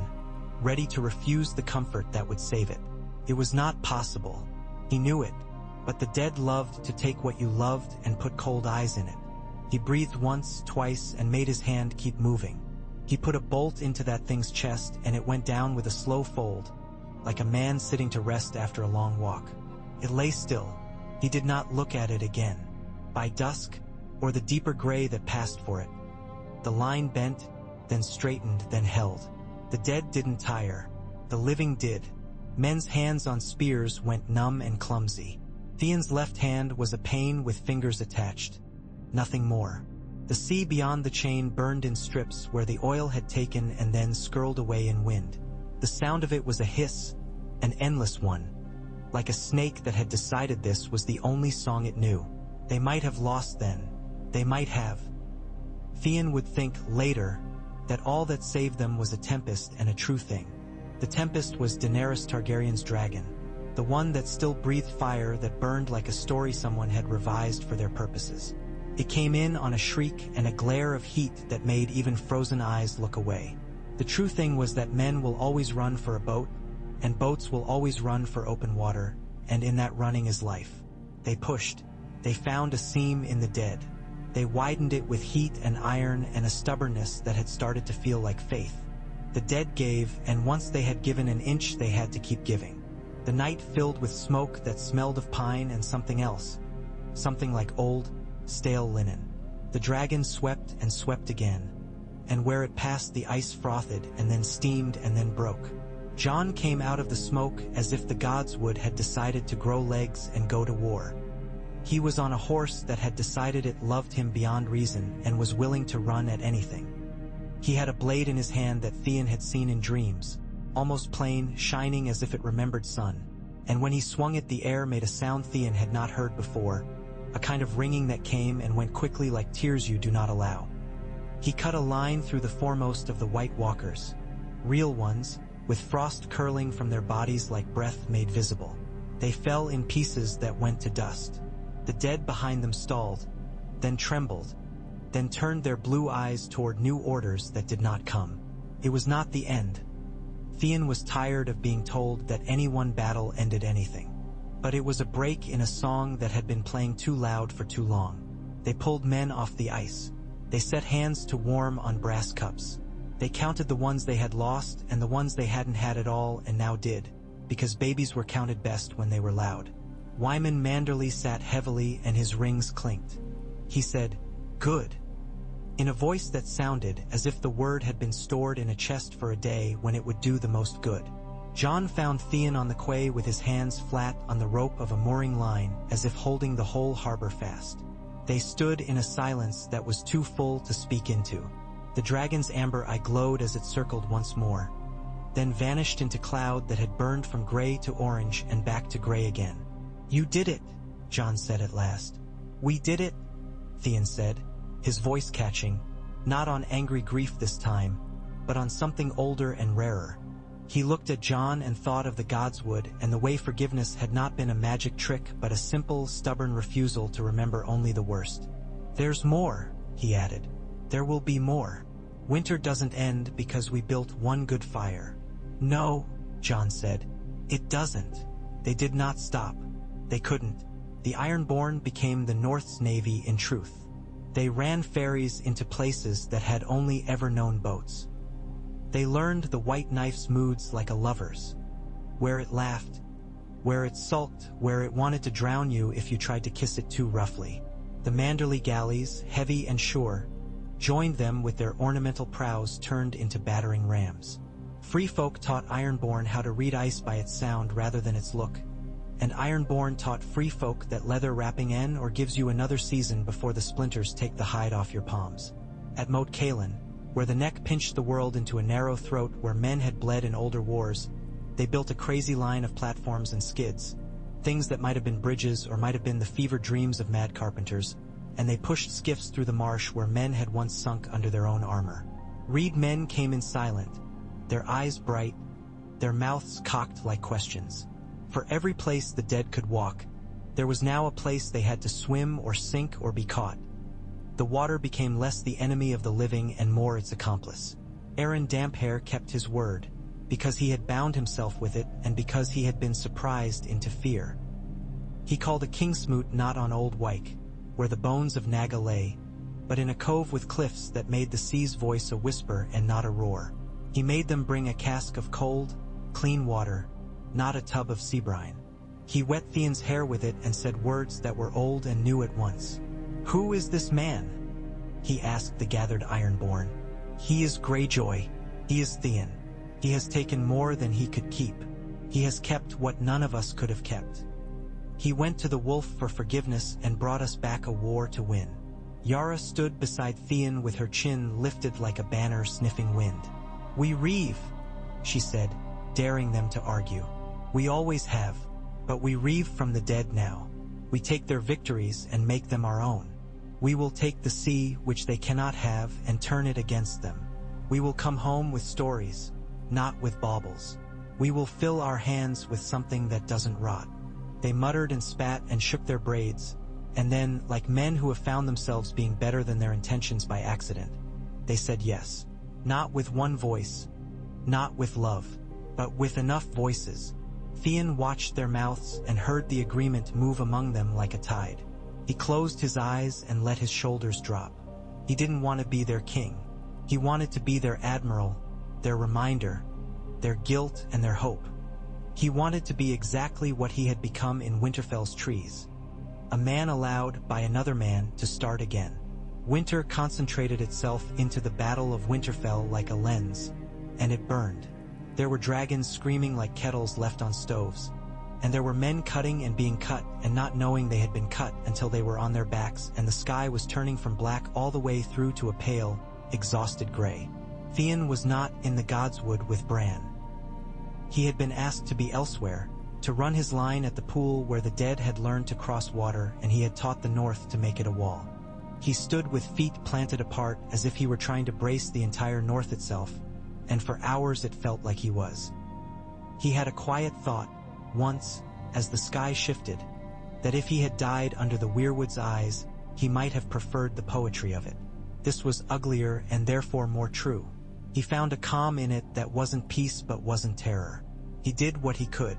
ready to refuse the comfort that would save it. It was not possible. He knew it, But the dead loved to take what you loved and put cold eyes in it. He breathed once, twice, and made his hand keep moving. He put a bolt into that thing's chest, and it went down with a slow fold, like a man sitting to rest after a long walk. It lay still. He did not look at it again. By dusk, or the deeper gray that passed for it, the line bent, then straightened, then held. The dead didn't tire. The living did. Men's hands on spears went numb and clumsy. Theon's left hand was a pane with fingers attached. Nothing more. The sea beyond the chain burned in strips where the oil had taken and then skirled away in wind. The sound of it was a hiss, an endless one, like a snake that had decided this was the only song it knew. They might have lost then. They might have. Theon would think later that all that saved them was a tempest and a true thing. The tempest was Daenerys Targaryen's dragon, the one that still breathed fire that burned like a story someone had revised for their purposes. It came in on a shriek and a glare of heat that made even frozen eyes look away. The true thing was that men will always run for a boat, and boats will always run for open water, and in that running is life. They pushed. They found a seam in the dead. They widened it with heat and iron and a stubbornness that had started to feel like faith. The dead gave, and once they had given an inch, they had to keep giving. The night filled with smoke that smelled of pine and something else. Something like old, stale linen. The dragon swept and swept again, and where it passed the ice frothed and then steamed and then broke. Jon came out of the smoke as if the gods had decided to grow legs and go to war. He was on a horse that had decided it loved him beyond reason and was willing to run at anything. He had a blade in his hand that Theon had seen in dreams, almost plain, shining as if it remembered sun, and when he swung it the air made a sound Theon had not heard before, a kind of ringing that came and went quickly like tears you do not allow. He cut a line through the foremost of the White Walkers, real ones, with frost curling from their bodies like breath made visible. They fell in pieces that went to dust. The dead behind them stalled, then trembled, then turned their blue eyes toward new orders that did not come. It was not the end. Theon was tired of being told that any one battle ended anything. But it was a break in a song that had been playing too loud for too long. They pulled men off the ice. They set hands to warm on brass cups. They counted the ones they had lost and the ones they hadn't had at all and now did, because babies were counted best when they were loud. Wyman Manderley sat heavily and his rings clinked. He said, "Good," in a voice that sounded as if the word had been stored in a chest for a day when it would do the most good. Jon found Theon on the quay with his hands flat on the rope of a mooring line as if holding the whole harbor fast. They stood in a silence that was too full to speak into. The dragon's amber eye glowed as it circled once more, then vanished into cloud that had burned from gray to orange and back to gray again. "You did it," Jon said at last. "We did it," Theon said, his voice catching, not on angry grief this time, but on something older and rarer. He looked at Jon and thought of the godswood and the way forgiveness had not been a magic trick but a simple, stubborn refusal to remember only the worst. "There's more," he added. "There will be more. Winter doesn't end because we built one good fire." "No," Jon said. "It doesn't." They did not stop. They couldn't. The Ironborn became the North's navy in truth. They ran ferries into places that had only ever known boats. They learned the white knife's moods like a lover's, where it laughed, where it sulked, where it wanted to drown you if you tried to kiss it too roughly. The Manderley galleys, heavy and sure, joined them with their ornamental prows turned into battering rams. Free folk taught Ironborn how to read ice by its sound rather than its look, and Ironborn taught free folk that leather wrapping in or gives you another season before the splinters take the hide off your palms. At Moat Cailin, where the neck pinched the world into a narrow throat where men had bled in older wars, they built a crazy line of platforms and skids, things that might have been bridges or might have been the fevered dreams of mad carpenters, and they pushed skiffs through the marsh where men had once sunk under their own armor. Reed men came in silent, their eyes bright, their mouths cocked like questions. For every place the dead could walk, there was now a place they had to swim or sink or be caught. The water became less the enemy of the living and more its accomplice. Aaron Damphair kept his word, because he had bound himself with it and because he had been surprised into fear. He called a kingsmoot not on Old Wyke, where the bones of Naga lay, but in a cove with cliffs that made the sea's voice a whisper and not a roar. He made them bring a cask of cold, clean water, not a tub of sea brine. He wet Theon's hair with it and said words that were old and new at once. "Who is this man?" he asked the gathered Ironborn. "He is Greyjoy. He is Theon. He has taken more than he could keep. He has kept what none of us could have kept. He went to the wolf for forgiveness and brought us back a war to win." Yara stood beside Theon with her chin lifted like a banner sniffing wind. "We reeve," she said, daring them to argue. "We always have, but we reeve from the dead now. We take their victories and make them our own. We will take the sea, which they cannot have, and turn it against them. We will come home with stories, not with baubles. We will fill our hands with something that doesn't rot." They muttered and spat and shook their braids, and then, like men who have found themselves being better than their intentions by accident, they said yes. Not with one voice, not with love, but with enough voices. Theon watched their mouths and heard the agreement move among them like a tide. He closed his eyes and let his shoulders drop. He didn't want to be their king. He wanted to be their admiral, their reminder, their guilt and their hope. He wanted to be exactly what he had become in Winterfell's trees. A man allowed by another man to start again. Winter concentrated itself into the Battle of Winterfell like a lens, and it burned. There were dragons screaming like kettles left on stoves, and there were men cutting and being cut and not knowing they had been cut until they were on their backs, and the sky was turning from black all the way through to a pale, exhausted gray. Theon was not in the Godswood with Bran. He had been asked to be elsewhere, to run his line at the pool where the dead had learned to cross water, and he had taught the North to make it a wall. He stood with feet planted apart as if he were trying to brace the entire North itself, and for hours it felt like he was. He had a quiet thought, once, as the sky shifted, that if he had died under the weirwood's eyes, he might have preferred the poetry of it. This was uglier and therefore more true. He found a calm in it that wasn't peace but wasn't terror. He did what he could.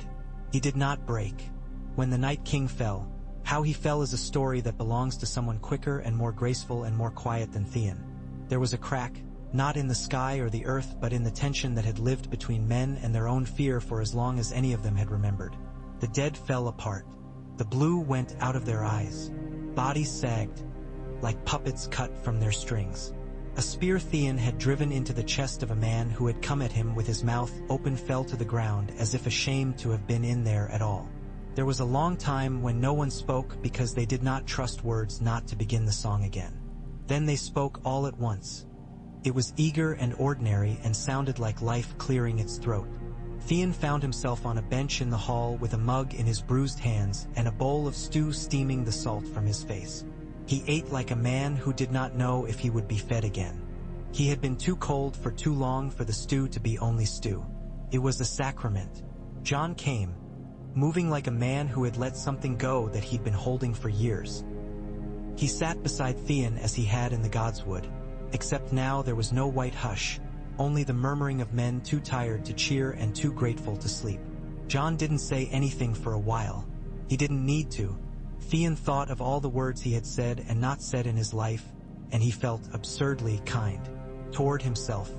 He did not break. When the Night King fell, how he fell is a story that belongs to someone quicker and more graceful and more quiet than Theon. There was a crack, not in the sky or the earth but in the tension that had lived between men and their own fear for as long as any of them had remembered. The dead fell apart. The blue went out of their eyes. Bodies sagged, like puppets cut from their strings. A spear Theon had driven into the chest of a man who had come at him with his mouth open fell to the ground as if ashamed to have been in there at all. There was a long time when no one spoke because they did not trust words not to begin the song again. Then they spoke all at once. It was eager and ordinary and sounded like life clearing its throat. Theon found himself on a bench in the hall with a mug in his bruised hands and a bowl of stew steaming the salt from his face. He ate like a man who did not know if he would be fed again. He had been too cold for too long for the stew to be only stew. It was a sacrament. Jon came, moving like a man who had let something go that he'd been holding for years. He sat beside Theon as he had in the Godswood, except now there was no white hush, only the murmuring of men too tired to cheer and too grateful to sleep. Jon didn't say anything for a while. He didn't need to. Theon thought of all the words he had said and not said in his life, and he felt absurdly kind. Toward himself.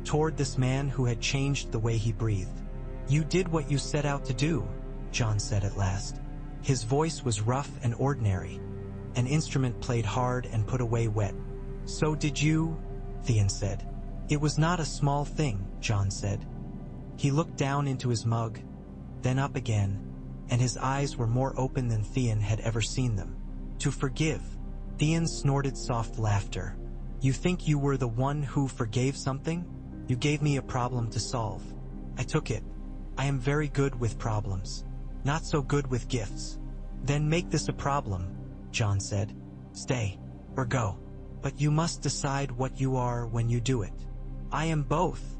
Toward this man who had changed the way he breathed. "You did what you set out to do," Jon said at last. His voice was rough and ordinary. An instrument played hard and put away wet. "So did you," Theon said. "It was not a small thing," Jon said. He looked down into his mug, then up again, and his eyes were more open than Theon had ever seen them. "To forgive." Theon snorted soft laughter. "You think you were the one who forgave something? You gave me a problem to solve. I took it. I am very good with problems. Not so good with gifts." "Then make this a problem," Jon said. "Stay, or go. But you must decide what you are when you do it." "I am both,"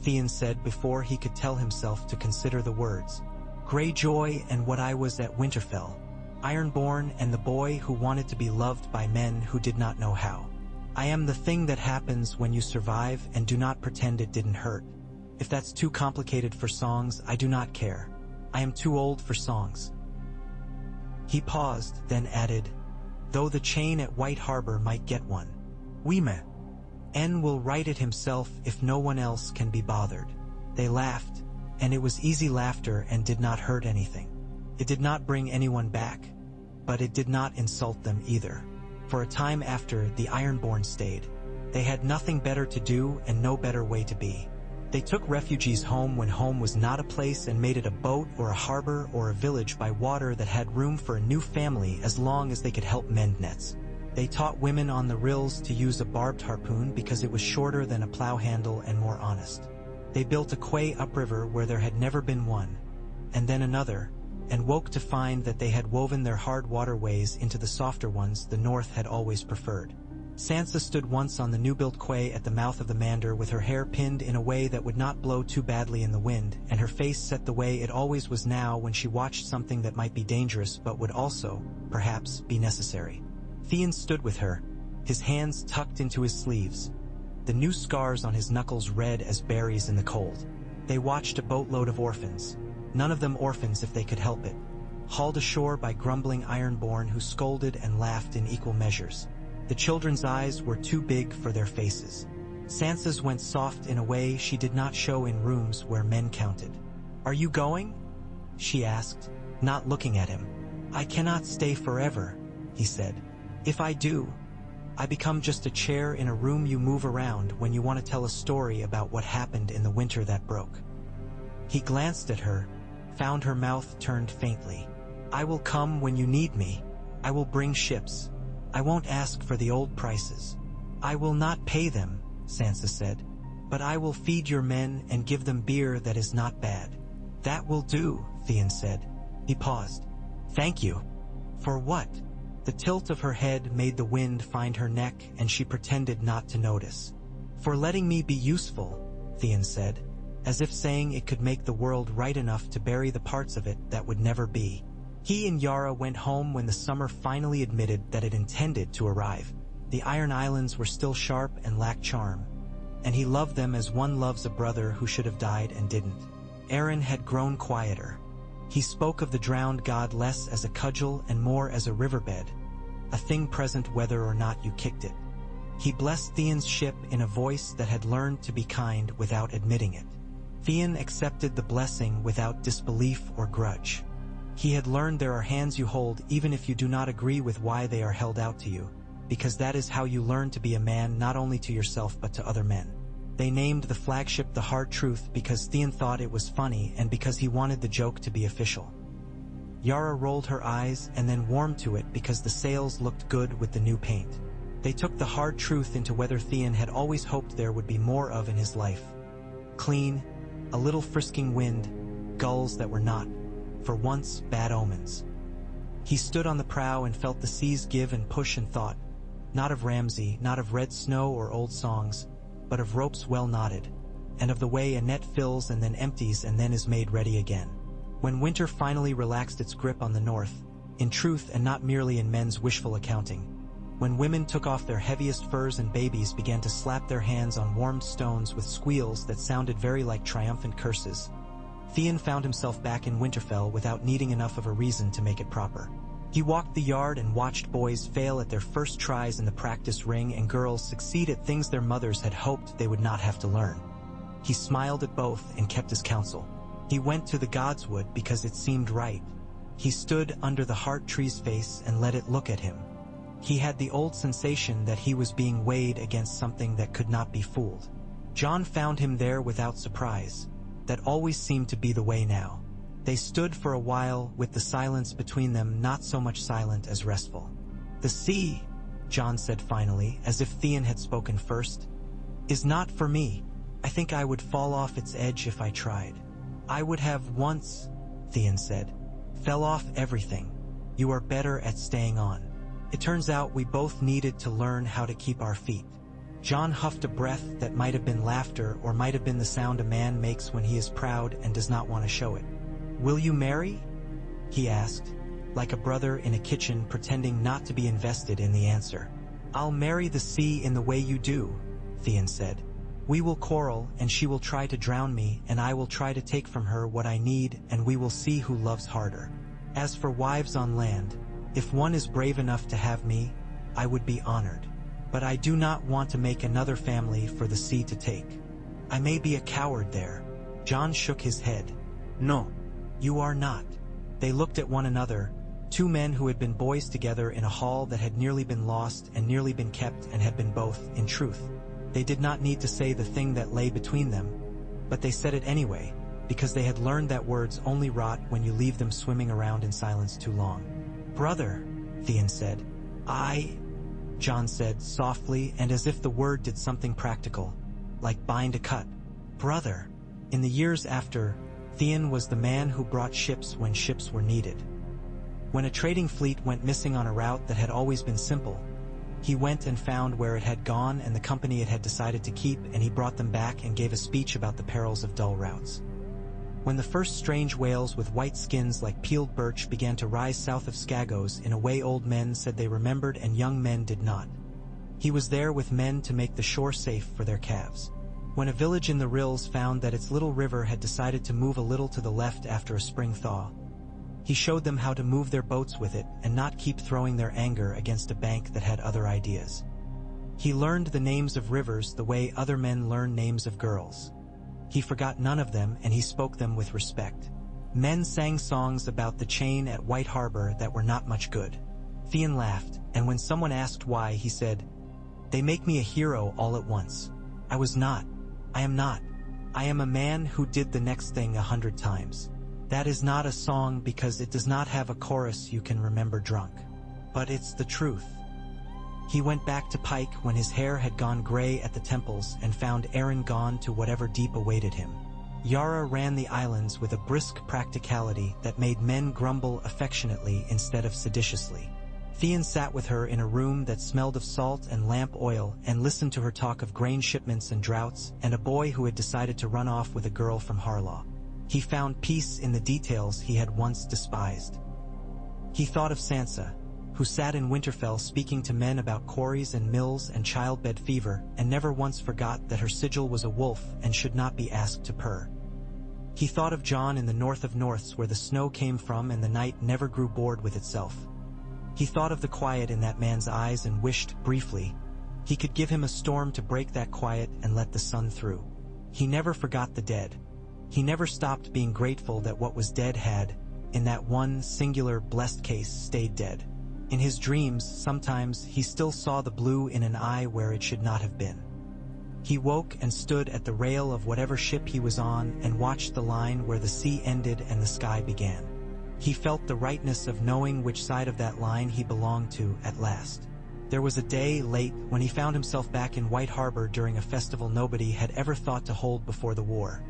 Theon said before he could tell himself to consider the words. "Greyjoy and what I was at Winterfell. Ironborn and the boy who wanted to be loved by men who did not know how. I am the thing that happens when you survive and do not pretend it didn't hurt. If that's too complicated for songs, I do not care. I am too old for songs." He paused, then added, "Though the chain at White Harbor might get one. N will write it himself if no one else can be bothered." They laughed, and it was easy laughter and did not hurt anything. It did not bring anyone back, but it did not insult them either. For a time after, the Ironborn stayed. They had nothing better to do and no better way to be. They took refugees home when home was not a place and made it a boat or a harbor or a village by water that had room for a new family as long as they could help mend nets. They taught women on the rills to use a barbed harpoon because it was shorter than a plow handle and more honest. They built a quay upriver where there had never been one, and then another, and woke to find that they had woven their hard waterways into the softer ones the North had always preferred. Sansa stood once on the new-built quay at the mouth of the Mander with her hair pinned in a way that would not blow too badly in the wind, and her face set the way it always was now when she watched something that might be dangerous but would also, perhaps, be necessary. Theon stood with her, his hands tucked into his sleeves, the new scars on his knuckles red as berries in the cold. They watched a boatload of orphans, none of them orphans if they could help it, hauled ashore by grumbling Ironborn who scolded and laughed in equal measures. The children's eyes were too big for their faces. Sansa's went soft in a way she did not show in rooms where men counted. "Are you going?" she asked, not looking at him. "I cannot stay forever," he said. "If I do, I become just a chair in a room you move around when you want to tell a story about what happened in the winter that broke." He glanced at her, found her mouth turned faintly. "I will come when you need me. I will bring ships. I won't ask for the old prices. I will not pay them," Sansa said, "but I will feed your men and give them beer that is not bad." "That will do," Theon said. He paused. "Thank you." "For what?" The tilt of her head made the wind find her neck and she pretended not to notice. "For letting me be useful," Theon said, as if saying it could make the world right enough to bury the parts of it that would never be. He and Yara went home when the summer finally admitted that it intended to arrive. The Iron Islands were still sharp and lacked charm, and he loved them as one loves a brother who should have died and didn't. Aaron had grown quieter. He spoke of the drowned god less as a cudgel and more as a riverbed, a thing present whether or not you kicked it. He blessed Theon's ship in a voice that had learned to be kind without admitting it. Theon accepted the blessing without disbelief or grudge. He had learned there are hands you hold even if you do not agree with why they are held out to you, because that is how you learn to be a man not only to yourself but to other men. They named the flagship The Hard Truth because Theon thought it was funny and because he wanted the joke to be official. Yara rolled her eyes and then warmed to it because the sails looked good with the new paint. They took the hard truth into whether Theon had always hoped there would be more of in his life. Clean, a little frisking wind, gulls that were not, for once, bad omens. He stood on the prow and felt the seas give and push and thought, not of Ramsay, not of red snow or old songs, but of ropes well knotted, and of the way a net fills and then empties and then is made ready again. When winter finally relaxed its grip on the north, in truth and not merely in men's wishful accounting, when women took off their heaviest furs and babies began to slap their hands on warmed stones with squeals that sounded very like triumphant curses, Theon found himself back in Winterfell without needing enough of a reason to make it proper. He walked the yard and watched boys fail at their first tries in the practice ring and girls succeed at things their mothers had hoped they would not have to learn. He smiled at both and kept his counsel. He went to the Godswood because it seemed right. He stood under the heart tree's face and let it look at him. He had the old sensation that he was being weighed against something that could not be fooled. Jon found him there without surprise. That always seemed to be the way now. They stood for a while with the silence between them not so much silent as restful. "The sea," Jon said finally, as if Theon had spoken first, "is not for me. I think I would fall off its edge if I tried." "I would have once," Theon said. "Fell off everything. You are better at staying on. It turns out we both needed to learn how to keep our feet." Jon huffed a breath that might have been laughter or might have been the sound a man makes when he is proud and does not want to show it. "Will you marry?" he asked, like a brother in a kitchen pretending not to be invested in the answer. "I'll marry the sea in the way you do," Theon said. "We will quarrel and she will try to drown me and I will try to take from her what I need and we will see who loves harder. As for wives on land, If one is brave enough to have me, I would be honored. But I do not want to make another family for the sea to take. I may be a coward there." Jon shook his head. "No, you are not." They looked at one another, two men who had been boys together in a hall that had nearly been lost and nearly been kept and had been both, in truth. They did not need to say the thing that lay between them, but they said it anyway, because they had learned that words only rot when you leave them swimming around in silence too long. "Brother," Theon said. Jon said softly and as if the word did something practical, like bind a cut. "Brother." In the years after, Theon was the man who brought ships when ships were needed. When a trading fleet went missing on a route that had always been simple, he went and found where it had gone and the company it had decided to keep, and he brought them back and gave a speech about the perils of dull routes. When the first strange whales with white skins like peeled birch began to rise south of Skagos in a way old men said they remembered and young men did not, he was there with men to make the shore safe for their calves. When a village in the rills found that its little river had decided to move a little to the left after a spring thaw, he showed them how to move their boats with it and not keep throwing their anger against a bank that had other ideas. He learned the names of rivers the way other men learn names of girls. He forgot none of them, and he spoke them with respect. Men sang songs about the chain at White Harbor that were not much good. Theon laughed, and when someone asked why, he said, "They make me a hero all at once. I was not. I am not. I am a man who did the next thing 100 times. That is not a song because it does not have a chorus you can remember drunk. But it's the truth." He went back to Pike when his hair had gone gray at the temples and found Aaron gone to whatever deep awaited him. Yara ran the islands with a brisk practicality that made men grumble affectionately instead of seditiously. Theon sat with her in a room that smelled of salt and lamp oil and listened to her talk of grain shipments and droughts and a boy who had decided to run off with a girl from Harlaw. He found peace in the details he had once despised. He thought of Sansa, who sat in Winterfell speaking to men about quarries and mills and childbed fever, and never once forgot that her sigil was a wolf and should not be asked to purr. He thought of Jon in the north of norths where the snow came from and the night never grew bored with itself. He thought of the quiet in that man's eyes and wished, briefly, he could give him a storm to break that quiet and let the sun through. He never forgot the dead. He never stopped being grateful that what was dead had, in that one singular blessed case, stayed dead. In his dreams, sometimes, he still saw the blue in an eye where it should not have been. He woke and stood at the rail of whatever ship he was on and watched the line where the sea ended and the sky began. He felt the rightness of knowing which side of that line he belonged to at last. There was a day late when he found himself back in White Harbor during a festival nobody had ever thought to hold before the war.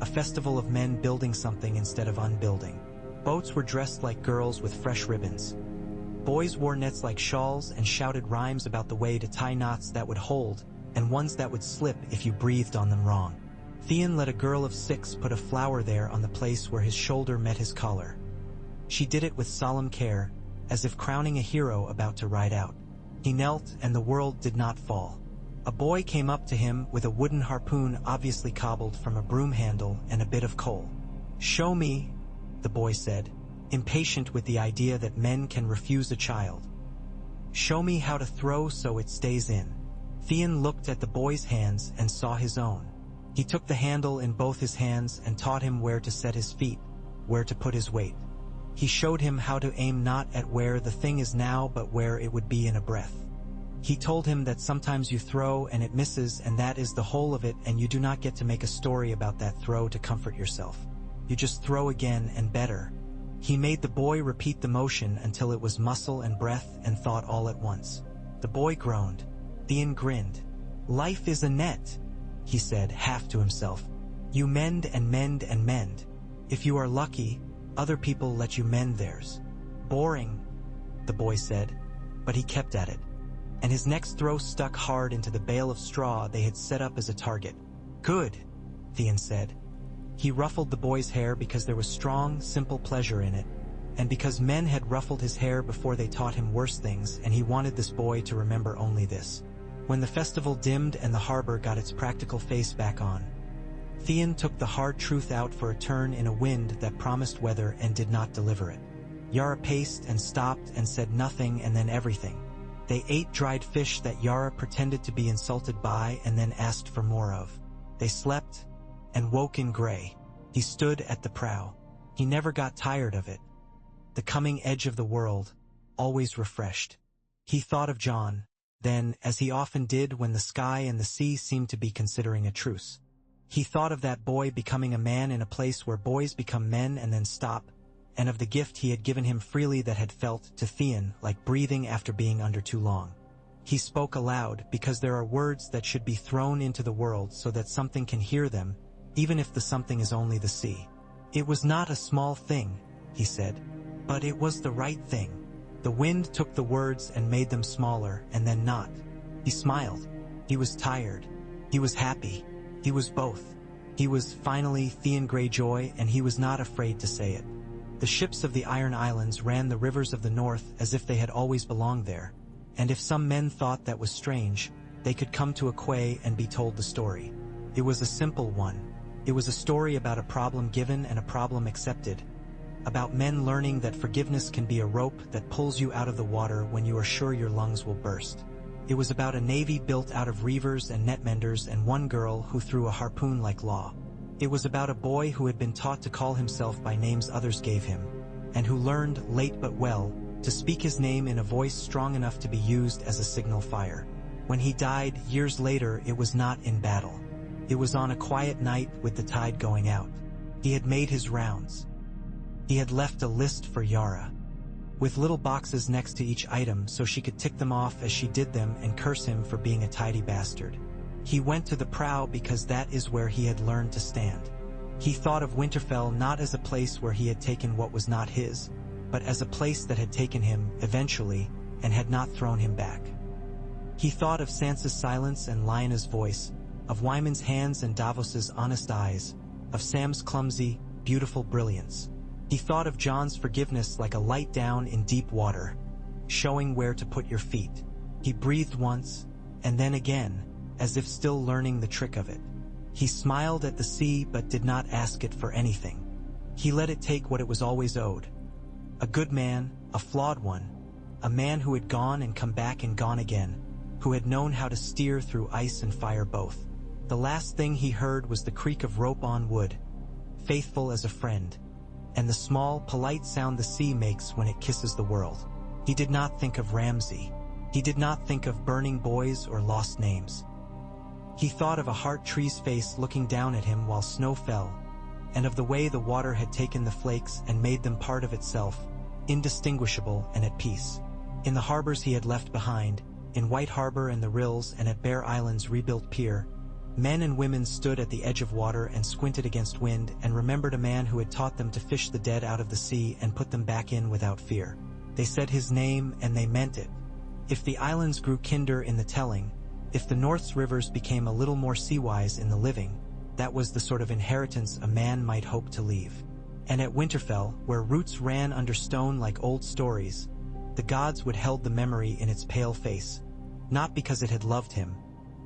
A festival of men building something instead of unbuilding. Boats were dressed like girls with fresh ribbons. Boys wore nets like shawls and shouted rhymes about the way to tie knots that would hold, and ones that would slip if you breathed on them wrong. Theon let a girl of 6 put a flower there on the place where his shoulder met his collar. She did it with solemn care, as if crowning a hero about to ride out. He knelt, and the world did not fall. A boy came up to him with a wooden harpoon obviously cobbled from a broom handle and a bit of coal. "Show me," the boy said, impatient with the idea that men can refuse a child. "Show me how to throw so it stays in." Theon looked at the boy's hands and saw his own. He took the handle in both his hands and taught him where to set his feet, where to put his weight. He showed him how to aim not at where the thing is now but where it would be in a breath. He told him that sometimes you throw and it misses and that is the whole of it, and you do not get to make a story about that throw to comfort yourself. You just throw again and better. He made the boy repeat the motion until it was muscle and breath and thought all at once. The boy groaned. Theon grinned. "Life is a net," he said, half to himself. "You mend and mend and mend. If you are lucky, other people let you mend theirs." "Boring," the boy said, but he kept at it. And his next throw stuck hard into the bale of straw they had set up as a target. "Good," Theon said. He ruffled the boy's hair because there was strong, simple pleasure in it, and because men had ruffled his hair before they taught him worse things, and he wanted this boy to remember only this. When the festival dimmed and the harbor got its practical face back on, Theon took the hard truth out for a turn in a wind that promised weather and did not deliver it. Yara paced and stopped and said nothing and then everything. They ate dried fish that Yara pretended to be insulted by and then asked for more of. They slept and woke in gray. He stood at the prow. He never got tired of it. The coming edge of the world, always refreshed. He thought of John, then, as he often did when the sky and the sea seemed to be considering a truce. He thought of that boy becoming a man in a place where boys become men and then stop, and of the gift he had given him freely that had felt, to Theon, like breathing after being under too long. He spoke aloud, because there are words that should be thrown into the world so that something can hear them, even if the something is only the sea. It was not a small thing, he said, but it was the right thing. The wind took the words and made them smaller, and then not. He smiled. He was tired. He was happy. He was both. He was, finally, Theon Greyjoy, and he was not afraid to say it. The ships of the Iron Islands ran the rivers of the north as if they had always belonged there, and if some men thought that was strange, they could come to a quay and be told the story. It was a simple one. It was a story about a problem given and a problem accepted, about men learning that forgiveness can be a rope that pulls you out of the water when you are sure your lungs will burst. It was about a navy built out of reavers and netmenders and one girl who threw a harpoon like Law. It was about a boy who had been taught to call himself by names others gave him, and who learned, late but well, to speak his name in a voice strong enough to be used as a signal fire. When he died, years later, it was not in battle. It was on a quiet night with the tide going out. He had made his rounds. He had left a list for Yara, with little boxes next to each item so she could tick them off as she did them and curse him for being a tidy bastard. He went to the prow because that is where he had learned to stand. He thought of Winterfell not as a place where he had taken what was not his, but as a place that had taken him, eventually, and had not thrown him back. He thought of Sansa's silence and Lyanna's voice, of Wyman's hands and Davos's honest eyes, of Sam's clumsy, beautiful brilliance. He thought of Jon's forgiveness like a light down in deep water, showing where to put your feet. He breathed once, and then again, as if still learning the trick of it. He smiled at the sea but did not ask it for anything. He let it take what it was always owed. A good man, a flawed one, a man who had gone and come back and gone again, who had known how to steer through ice and fire both. The last thing he heard was the creak of rope on wood, faithful as a friend, and the small, polite sound the sea makes when it kisses the world. He did not think of Ramsay. He did not think of burning boys or lost names. He thought of a heart tree's face looking down at him while snow fell, and of the way the water had taken the flakes and made them part of itself, indistinguishable and at peace. In the harbors he had left behind, in White Harbor and the Rills and at Bear Island's rebuilt pier, men and women stood at the edge of water and squinted against wind and remembered a man who had taught them to fish the dead out of the sea and put them back in without fear. They said his name and they meant it. If the islands grew kinder in the telling, if the North's rivers became a little more sea-wise in the living, that was the sort of inheritance a man might hope to leave. And at Winterfell, where roots ran under stone like old stories, the gods would held the memory in its pale face, not because it had loved him,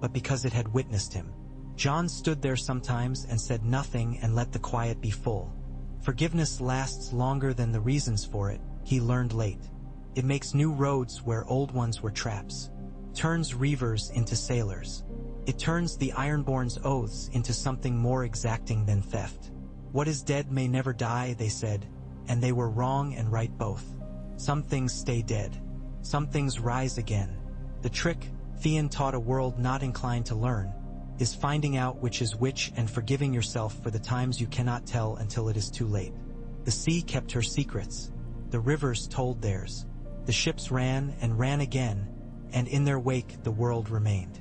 but because it had witnessed him. Jon stood there sometimes and said nothing and let the quiet be full. Forgiveness lasts longer than the reasons for it, he learned late. It makes new roads where old ones were traps, turns reavers into sailors. It turns the Ironborn's oaths into something more exacting than theft. What is dead may never die, they said, and they were wrong and right both. Some things stay dead. Some things rise again. The trick, Theon taught a world not inclined to learn, is finding out which is which and forgiving yourself for the times you cannot tell until it is too late. The sea kept her secrets. The rivers told theirs. The ships ran and ran again, and in their wake the world remained.